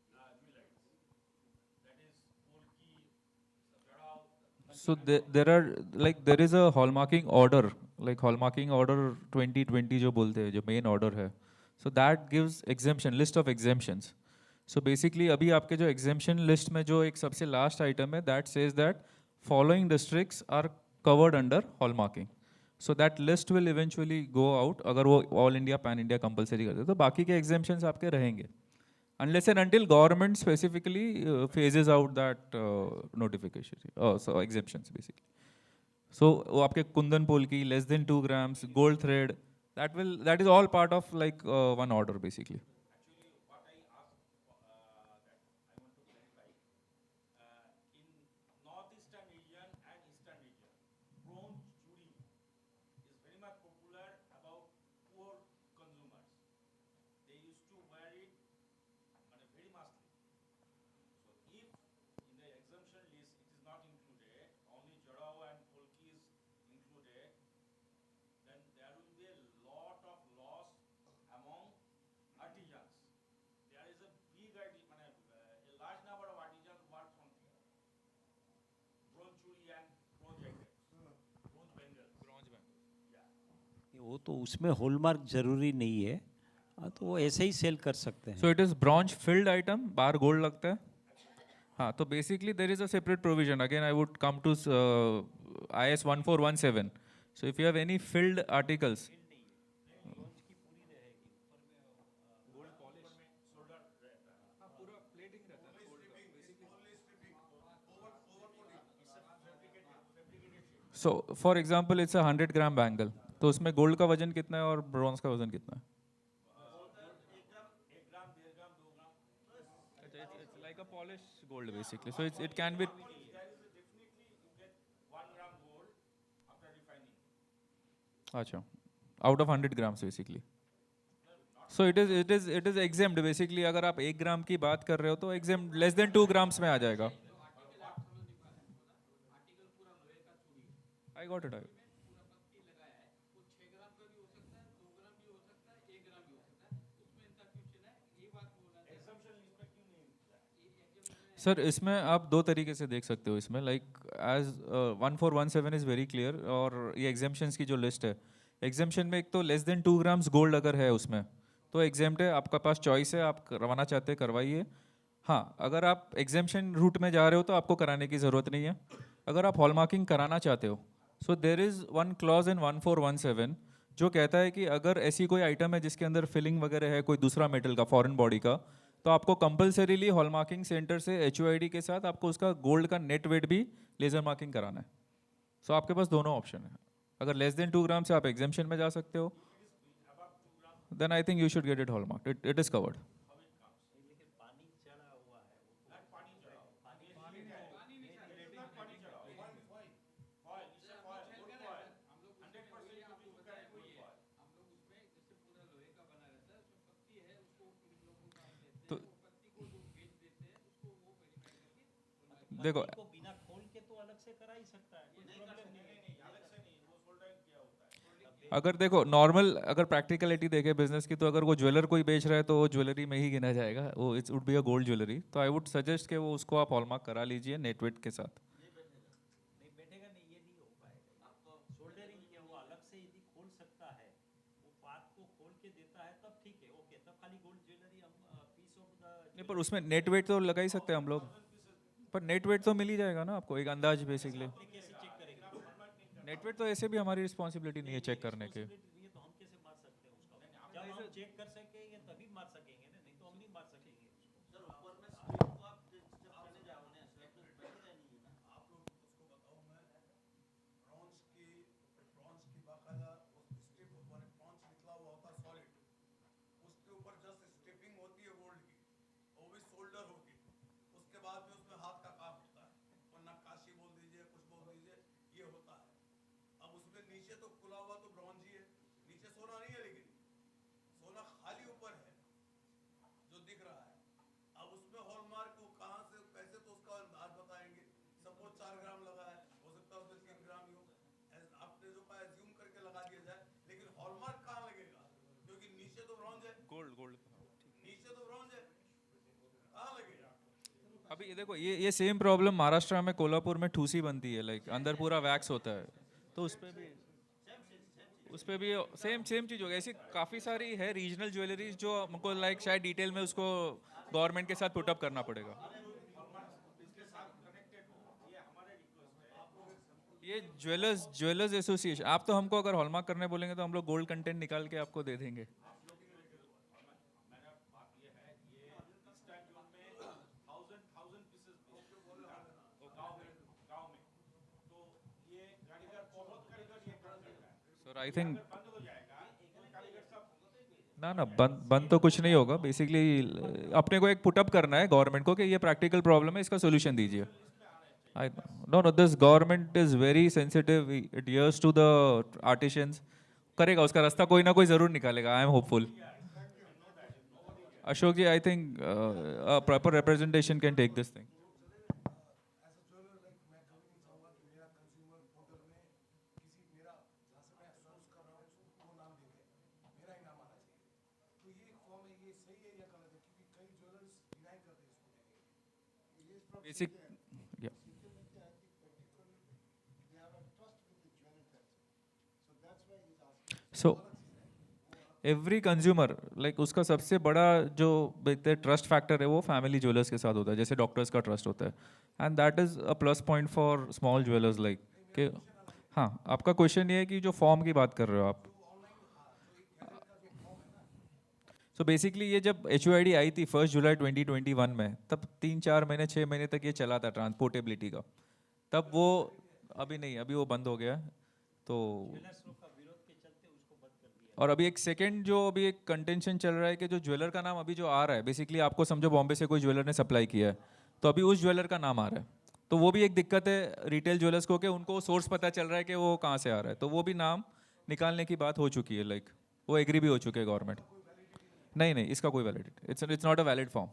jewelries? That is Polki, Jarao. so there is a hallmarking order, like hallmarking order 2020 जो बोलते हैं, जो main order है. So that gives exemption, list of exemptions. So basically अभी आपके जो exemption list में जो एक सबसे last item है, that says that following districts are covered under hallmarking. So that list will eventually go out अगर वो all India pan India compulsory करते तो बाकी के exemptions आपके रहेंगे. Unless and until government specifically phases out that notification, so exemptions basically. So वो आपके कुंदन पोल की less than 2 grams, gold thread, that is all part of like one order basically. Actually, what I asked that I want to clarify, in northeastern region and eastern region, bronze jewelry is very much popular about poor consumers. They used to wear it very mostly. So if in the exemption list it is not included, only Jarao and Polki is included, then there will be a lot of loss among artisans. There is a big a large number of artisans work from here. Bronze jewelry and bronze items, bronze bangles. वो तो उसमें hallmark जरूरी नहीं है, तो वो ऐसे ही cell कर सकते हैं. So it is bronze filled item, bar gold लगता है. हाँ, तो basically there is a separate provision. Again, I would come to IS 1417. So if you have any filled articles, so for example it's a 100 gram bangle, तो उसमें gold का वजन कितना है और ब्रॉन्ज का वजन कितना है? It's like a polished gold basically. So it can be. There is definitely you get 1 gram gold after refining. अच्छा, out of 100 grams basically. So it is exempt basically. अगर आप 1 ग्राम की बात कर रहे हो तो exempt less than 2 grams में आ जाएगा. I got it. सर इसमें आप दो तरीके से देख सकते हो इसमें like as 1417 is very clear और ये एग्जाम्पशंस की जो लिस्ट है एग्जाम्पशन में एक तो लेस देन 2 ग्राम्स गोल्ड अगर है उसमें तो एग्जाम्प्ट है, आपका पास चॉइस है, आप करवाना चाहते हैं करवाइए। हाँ, अगर आप एग्जाम्पशन रूट में जा रहे हो तो आपको कराने की ज़रूरत नहीं है। अगर आप हॉलमार्किंग कराना चाहते हो सो देर इज़ वन क्लॉज इन 1417 जो कहता है कि अगर ऐसी कोई आइटम है जिसके अंदर फिलिंग वगैरह है कोई दूसरा मेटल का फॉरेन बॉडी का तो आपको कंपलसरीली हॉलमार्किंग सेंटर से HUID के साथ आपको उसका गोल्ड का नेट वेट भी लेज़र मार्किंग कराना है। सो आपके पास दोनों ऑप्शन है। अगर लेस देन 2 ग्राम से आप एग्जाम्पशन में जा सकते हो then I think you should get it hallmark, it is covered. तो देखो को बिना खोल के तो अलग से करा ही सकता है, कोई प्रॉब्लम नहीं है। अगर देखो नॉर्मल अगर प्रैक्टिकलिटी देखे बिजनेस की तो अगर वो ज्वेलर कोई बेच रहा है तो वो ज्वेलरी में ही गिना जाएगा, वो it's would be a gold jewellery. तो आई वुड सजेस्ट कि वो उसको आप हॉलमार्क करा लीजिए नेट वेट के साथ। नहीं बैठेगा नहीं, ये नहीं हो पाएगा। सोल्डरिंग के वो अलग से यदि खोल सकता है, वो पार्ट को खोल के देता है तब ठीक है, ओके, तब खाली गोल्ड ज्वेलरी हम पीस ऑफ द। नहीं पर उसमें नेट वेट तो लगा ही सकते हैं हम लोग, पर नेट वेट तो मिल ही जाएगा ना आपको एक अंदाज बेसिकली। कैसे चेक करेंगे? नेट वेट तो ऐसे भी हमारी रिस्पॉन्सिबिलिटी नहीं है चेक करने के। ये तो हम कैसे मार सकते हैं उसका? जब हम चेक कर सकेंगे तभी मार सकेंगे ना, नहीं तो हम नहीं मार सकेंगे उसको। सर ऊपर में स्ट्रिप को आप जब करने जाओगे स्ट्रिप में बैठेगा नहीं है ना। आप लोग उसको बताऊं मैं ब्रॉन्ज की बाकायदा स्ट्रिप ऊपर ब्रॉन्ज निकला हुआ होता सॉलिड, उसके ऊपर जस्ट स्ट्रिपिंग होती है गोल्ड की, वो भी शोल्डर होगी, उसके बाद में उसमें हाथ का काम होता है, और नक्काशी बोल दीजिए कुछ बोल दीजिए, ये होता है। अब उसमें नीचे तो खुला हुआ तो ब्रॉन्ज ही है, नीचे सोना नहीं है, लेकिन सोना खाली ऊपर है जो दिख रहा है। अब उसमें हॉलमार्क को कहाँ से कैसे, तो उसका अंदाज बताएंगे। सपोज 4 ग्राम लगा है, हो सकता है उसमें 3 ग्राम ही हो, आपने जो कहा एज्यूम करके लगा दिया जाए, लेकिन हॉलमार्क कहाँ लगेगा? क्योंकि नीचे तो ब्रॉन्ज है, गोल्ड नीचे तो ब्रॉन्ज है, कहाँ लगेगा? अभी ये देखो ये सेम प्रॉब्लम महाराष्ट्र में कोल्हापुर में ठूसी बनती है, लाइक अंदर पूरा वैक्स होता है, तो उस पे भी सेम चीज़ होगी। ऐसी काफ़ी सारी है रीजनल ज्वेलरीज जो हमको लाइक शायद डिटेल में उसको गवर्नमेंट के साथ पुटअप करना पड़ेगा। ये ज्वेलर्स एसोसिएशन, आप तो हमको अगर हॉलमार्क करने बोलेंगे तो हम लोग गोल्ड कंटेंट निकाल के आपको दे देंगे। सर आई थिंक ना बंद तो कुछ नहीं होगा। बेसिकली अपने को एक पुटअप करना है गवर्नमेंट को कि ये प्रैक्टिकल प्रॉब्लम है, इसका सोल्यूशन दीजिए। No this government is very sensitive, it hears to the artisans, करेगा उसका रास्ता कोई ना कोई जरूर निकालेगा। I am hopeful. Ashok ji, I think proper representation can take this thing. As a jeweller like मैं कभी नहीं चाहूँगा कि मेरा कंज्यूमर पोर्टल में किसी मेरा जहाँ से मैं सोर्स कर रहा हूँ वो नाम दे दे, मेरा ही नाम आना चाहिए। तो ये एक फॉर्म है, ये सही है या गलत है? क्योंकि कई ज्वेलर्स डिनाई करते हैं इसको लेके। बेसिक या सो एवरी कंज्यूमर लाइक उसका सबसे बड़ा जो ट्रस्ट फैक्टर है वो फैमिली ज्वेलर्स के साथ होता है, जैसे डॉक्टर्स का ट्रस्ट होता है, and that is a plus point for small jewellers like कि हाँ। आपका क्वेश्चन ये है कि जो फॉर्म की बात कर रहे हो आप, सो बेसिकली ये जब HUID आई थी 1 जुलाई 2021 में, तब 3-4 महीने 6 महीने तक ये चला था ट्रांसपोर्टेबिलिटी का, तब वो अभी नहीं, अभी वो बंद हो गया। तो और अभी एक सेकंड जो अभी एक कंटेंशन चल रहा है कि जो ज्वेलर का नाम अभी जो आ रहा है, बेसिकली आपको समझो बॉम्बे से कोई ज्वेलर ने सप्लाई किया है तो अभी उस ज्वेलर का नाम आ रहा है, तो वो भी एक दिक्कत है रिटेल ज्वेलर्स को कि उनको सोर्स पता चल रहा है कि वो कहाँ से आ रहा है, तो वो भी नाम निकालने की बात हो चुकी है, लाइक वो एग्री भी हो चुके हैं गवर्नमेंट। नहीं, इसका कोई validity, it's not a valid form,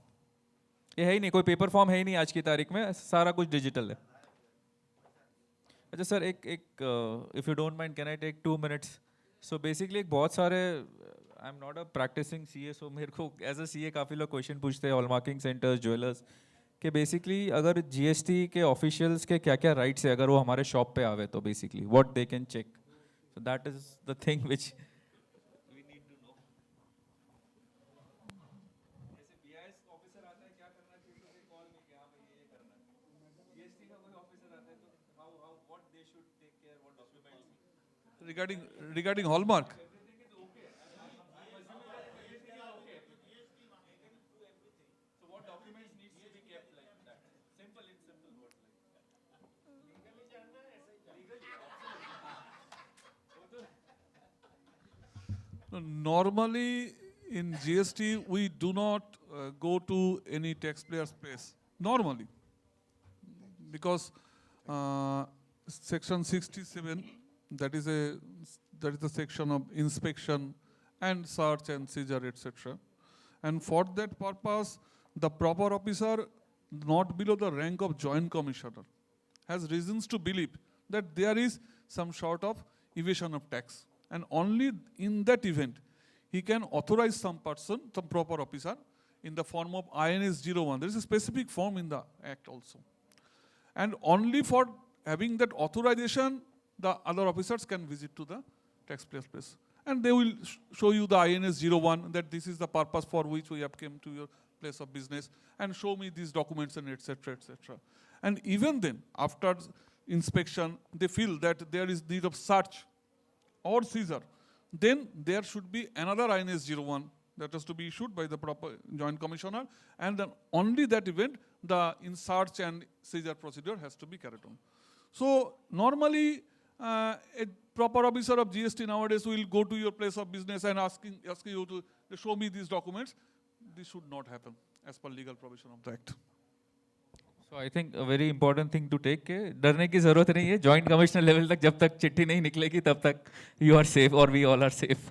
ये है ही नहीं, कोई पेपर फॉर्म है ही नहीं आज की तारीख में, सारा कुछ डिजिटल है। अच्छा सर, एक if you don't mind can I take 2 minutes? So basically एक बहुत सारे, I am not a practicing CA, so मेरे को एज अ सीए काफ़ी लोग क्वेश्चन पूछते हैं हॉलमार्किंग सेंटर्स, ज्वेलर्स, कि बेसिकली अगर जीएसटी के ऑफिशियल्स के क्या क्या राइट्स है अगर वो हमारे शॉप पे आवे, तो basically what they can check. So that is the thing which regarding hallmark. No, normally in GST we do not go to any taxpayer's place normally, because section 67, that is the section of inspection and search and seizure, etc. And for that purpose, the proper officer not below the rank of joint commissioner has reasons to believe that there is some sort of evasion of tax. And only in that event, he can authorize some person, some proper officer, in the form of INS 01. There is a specific form in the Act also. And only for having that authorization, the other officers can visit to the taxpayer's place. And they will show you the INS 01, that this is the purpose for which we have come to your place of business, and show me these documents and etc., etc. And even then, after inspection, they feel that there is need of search or seizure, then there should be another INS 01 that has to be issued by the proper joint commissioner, and then only that event the in search and seizure procedure has to be carried on. So normally a proper officer of GST nowadays will go to your place of business and asking you to show me these documents. This should not happen as per legal provision of the Act. So I think a very important thing to take के डरने की जरूरत नहीं है. Joint commissioner level तक जब तक चिट्ठी नहीं निकलेगी तब तक यू आर सेफ और we all are safe.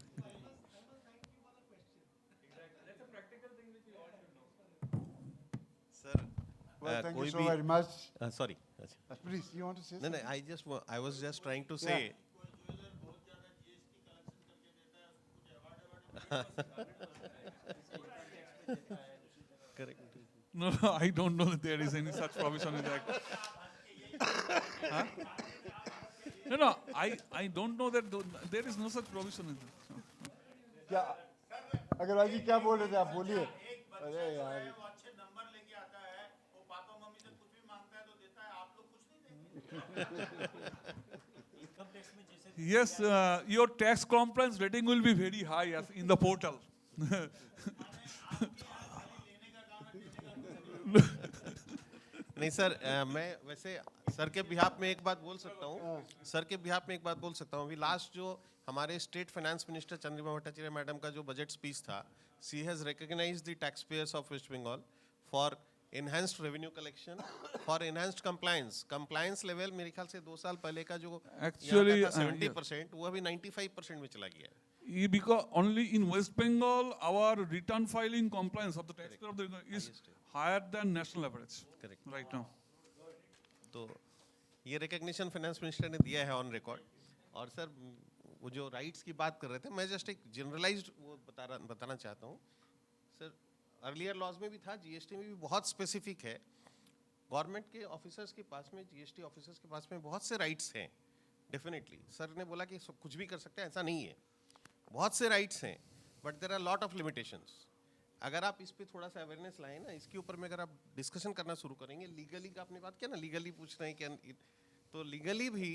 Sir, Well, thank you कोई so भी very much. sorry. Please, you want to say No, no, something? I was just trying to say. Correct. No, I don't know that there is any such provision in the Act. Huh? No, I don't know that there is no such provision in the क्या अग्रवाल जी क्या बोल रहे थे आप बोलिए. अरे यार वो अच्छे नंबर लेके आता है, वो पापा मम्मी से कुछ भी मांगता है तो देता है, आप लोग कुछ नहीं देंगे. Yes, your tax compliance rating will be very high as in the portal. नहीं सर, मैं वैसे सर के बिहाफ में एक बात बोल सकता हूँ. सर के बिहाफ में एक बात बोल सकता हूँ. अभी लास्ट जो हमारे state finance minister Chandrima Bhattacharya madam का जो बजट स्पीच था, she has recognised the tax payers of West Bengal for enhanced revenue collection, for enhanced compliance. Compliance level मेरे ख्याल से 2 साल पहले का जो Actually, यहाँ का था 70%, वो अभी 95% में चला गया है. Because only in West Bengal, our return filing compliance of the taxpayer of the is higher than national average. Correct. Right now. तो ये रिकग्निशन फाइनेंस मिनिस्टर ने दिया है ऑन रिकॉर्ड. और सर वो जो राइट्स की बात कर रहे थे, मैं जस्ट एक जनरलाइज्ड वो बताना चाहता हूँ. सर अर्लियर लॉज में भी था, जीएसटी में भी बहुत स्पेसिफिक है. गवर्नमेंट के ऑफिसर्स के पास में, जीएसटी ऑफिसर्स के पास में बहुत से राइट्स हैं. डेफिनेटली सर ने बोला कि सब कुछ भी कर सकते हैं, ऐसा नहीं है. बहुत से राइट्स हैं, but there are lot of limitations. अगर आप इस पे थोड़ा सा अवेयरनेस लाएं ना, इसके ऊपर में अगर आप डिस्कशन करना शुरू करेंगे, लीगली का आपने बात किया ना, लीगली पूछ रहे हैं कि तो लीगली भी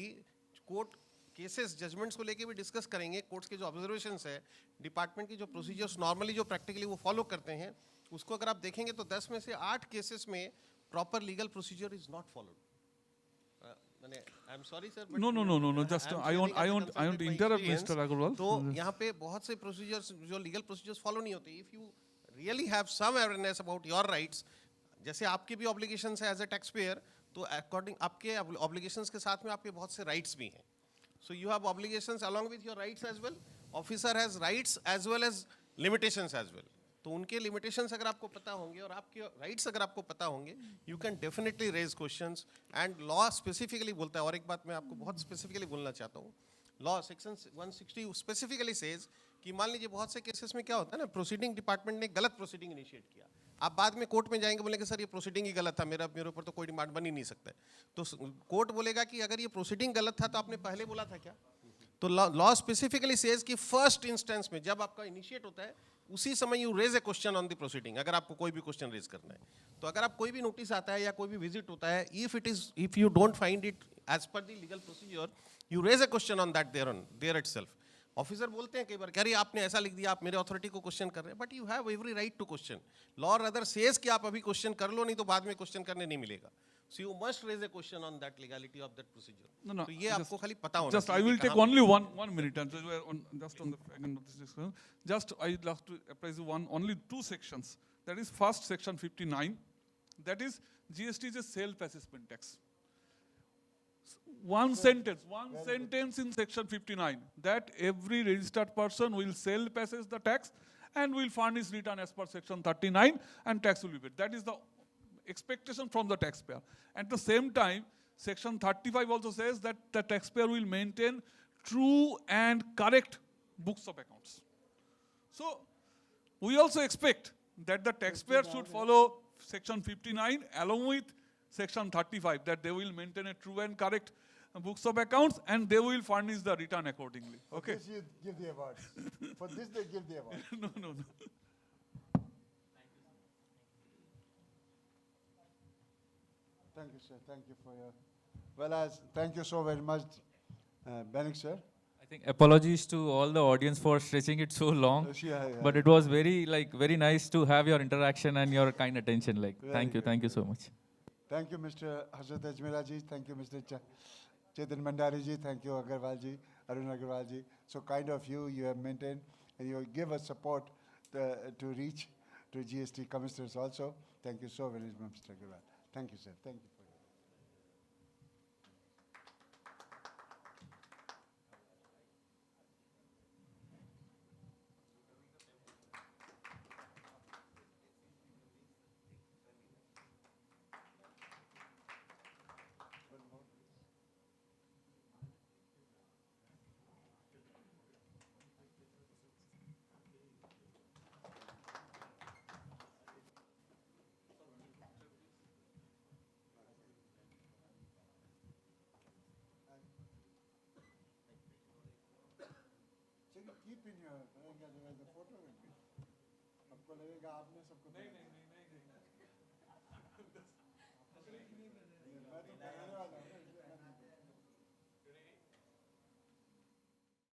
कोर्ट केसेस जजमेंट्स को लेके भी डिस्कस करेंगे. कोर्ट्स के जो ऑब्जर्वेशंस है, डिपार्टमेंट की जो प्रोसीजर्स नॉर्मली जो प्रैक्टिकली वो फॉलो करते हैं, उसको अगर आप देखेंगे तो 10 में से 8 केसेस में proper legal procedure is not followed. I am sorry sir, No. Just I want to interrupt Mr. Agarwal. तो यहाँ पे बहुत से प्रोसीजर्स जो लीगल प्रोसीजर्स फॉलो नहीं होते. If you really have some awareness about your rights, जैसे आपके भी ऑब्लिगेशंस है एज अ टैक्स पेयर, तो अकॉर्डिंग आपके ऑब्लिगेशंस के साथ में आपके बहुत से राइट्स भी हैं. So you have obligations along with your rights as well. Officer has rights as well as limitations as well. तो उनके लिमिटेशंस अगर आपको पता होंगे और आपके राइट्स अगर आपको पता होंगे, you can definitely raise questions. And law specifically बोलता है, और एक बात मैं आपको बहुत स्पेसिफिकली बोलना चाहता हूँ, लॉ सेक्शन 160 स्पेसिफिकली सेज कि मान लीजिए बहुत से केसेस में क्या होता है ना, प्रोसीडिंग डिपार्टमेंट ने गलत प्रोसीडिंग इनिशिएट किया, आप बाद में कोर्ट में जाएंगे, बोलेंगे सर ये प्रोसीडिंग ही गलत था, मेरे ऊपर तो कोई डिमांड बन ही नहीं सकता है। तो कोर्ट बोलेगा कि अगर ये प्रोसीडिंग गलत था तो आपने पहले बोला था क्या? तो लॉ स्पेसिफिकली सेज कि फर्स्ट इंस्टेंस में जब आपका इनिशिएट होता है उसी समय you raise a question on the proceeding, अगर आपको कोई भी क्वेश्चन रेज करना है। तो अगर आप कोई भी नोटिस आता है या कोई भी विजिट होता है, if you don't find it as per the legal procedure, you raise a question on that there itself. Officer बोलते हैं कई बार, कह रही आपने ऐसा लिख दिया, आप मेरे अथॉरिटी को क्वेश्चन कर रहे हैं, but you have every right to question. Law other says कि आप अभी क्वेश्चन कर लो, नहीं तो बाद में क्वेश्चन करने नहीं मिलेगा। So you must raise a question on that legality of that procedure. No, तो ये आपको खाली पता होना just I चाहिए will कि take कहाँ- only one minute, and so we are just on the second of this discussion. Just I would like to apprise you only two sections. That is first section 59. That is GST is a self-assessment tax. One sentence in section 59 that every registered person will self-assess the tax and will furnish return as per section 39 and tax will be paid. That is the expectation from the taxpayer. At the same time, section 35 also says that the taxpayer will maintain true and correct books of accounts. So we also expect that the taxpayer should follow section 59 along with section 35, that they will maintain a true and correct books of accounts and they will furnish the return accordingly. Okay? For this you give the award. For this they give the award. No. Thank you, sir. Thank you for your, thank you so very much, Benik, sir. I think apologies to all the audience for stretching it so long, Yeah. but it was very nice to have your interaction and your kind attention. Thank you so much. Thank you, Mr. Hazrat Ajmera ji. Thank you, Mr. Chetan Mandari ji. Thank you, Agarwal ji, Arun Agarwal ji. So kind of you have maintained and you give us support to reach to GST commissioners also. Thank you so very much, Mr. Agarwal. Thank you, sir. Thank you. So you keep in your, otherwise the photo will be. आपको लगेगा आपने सबको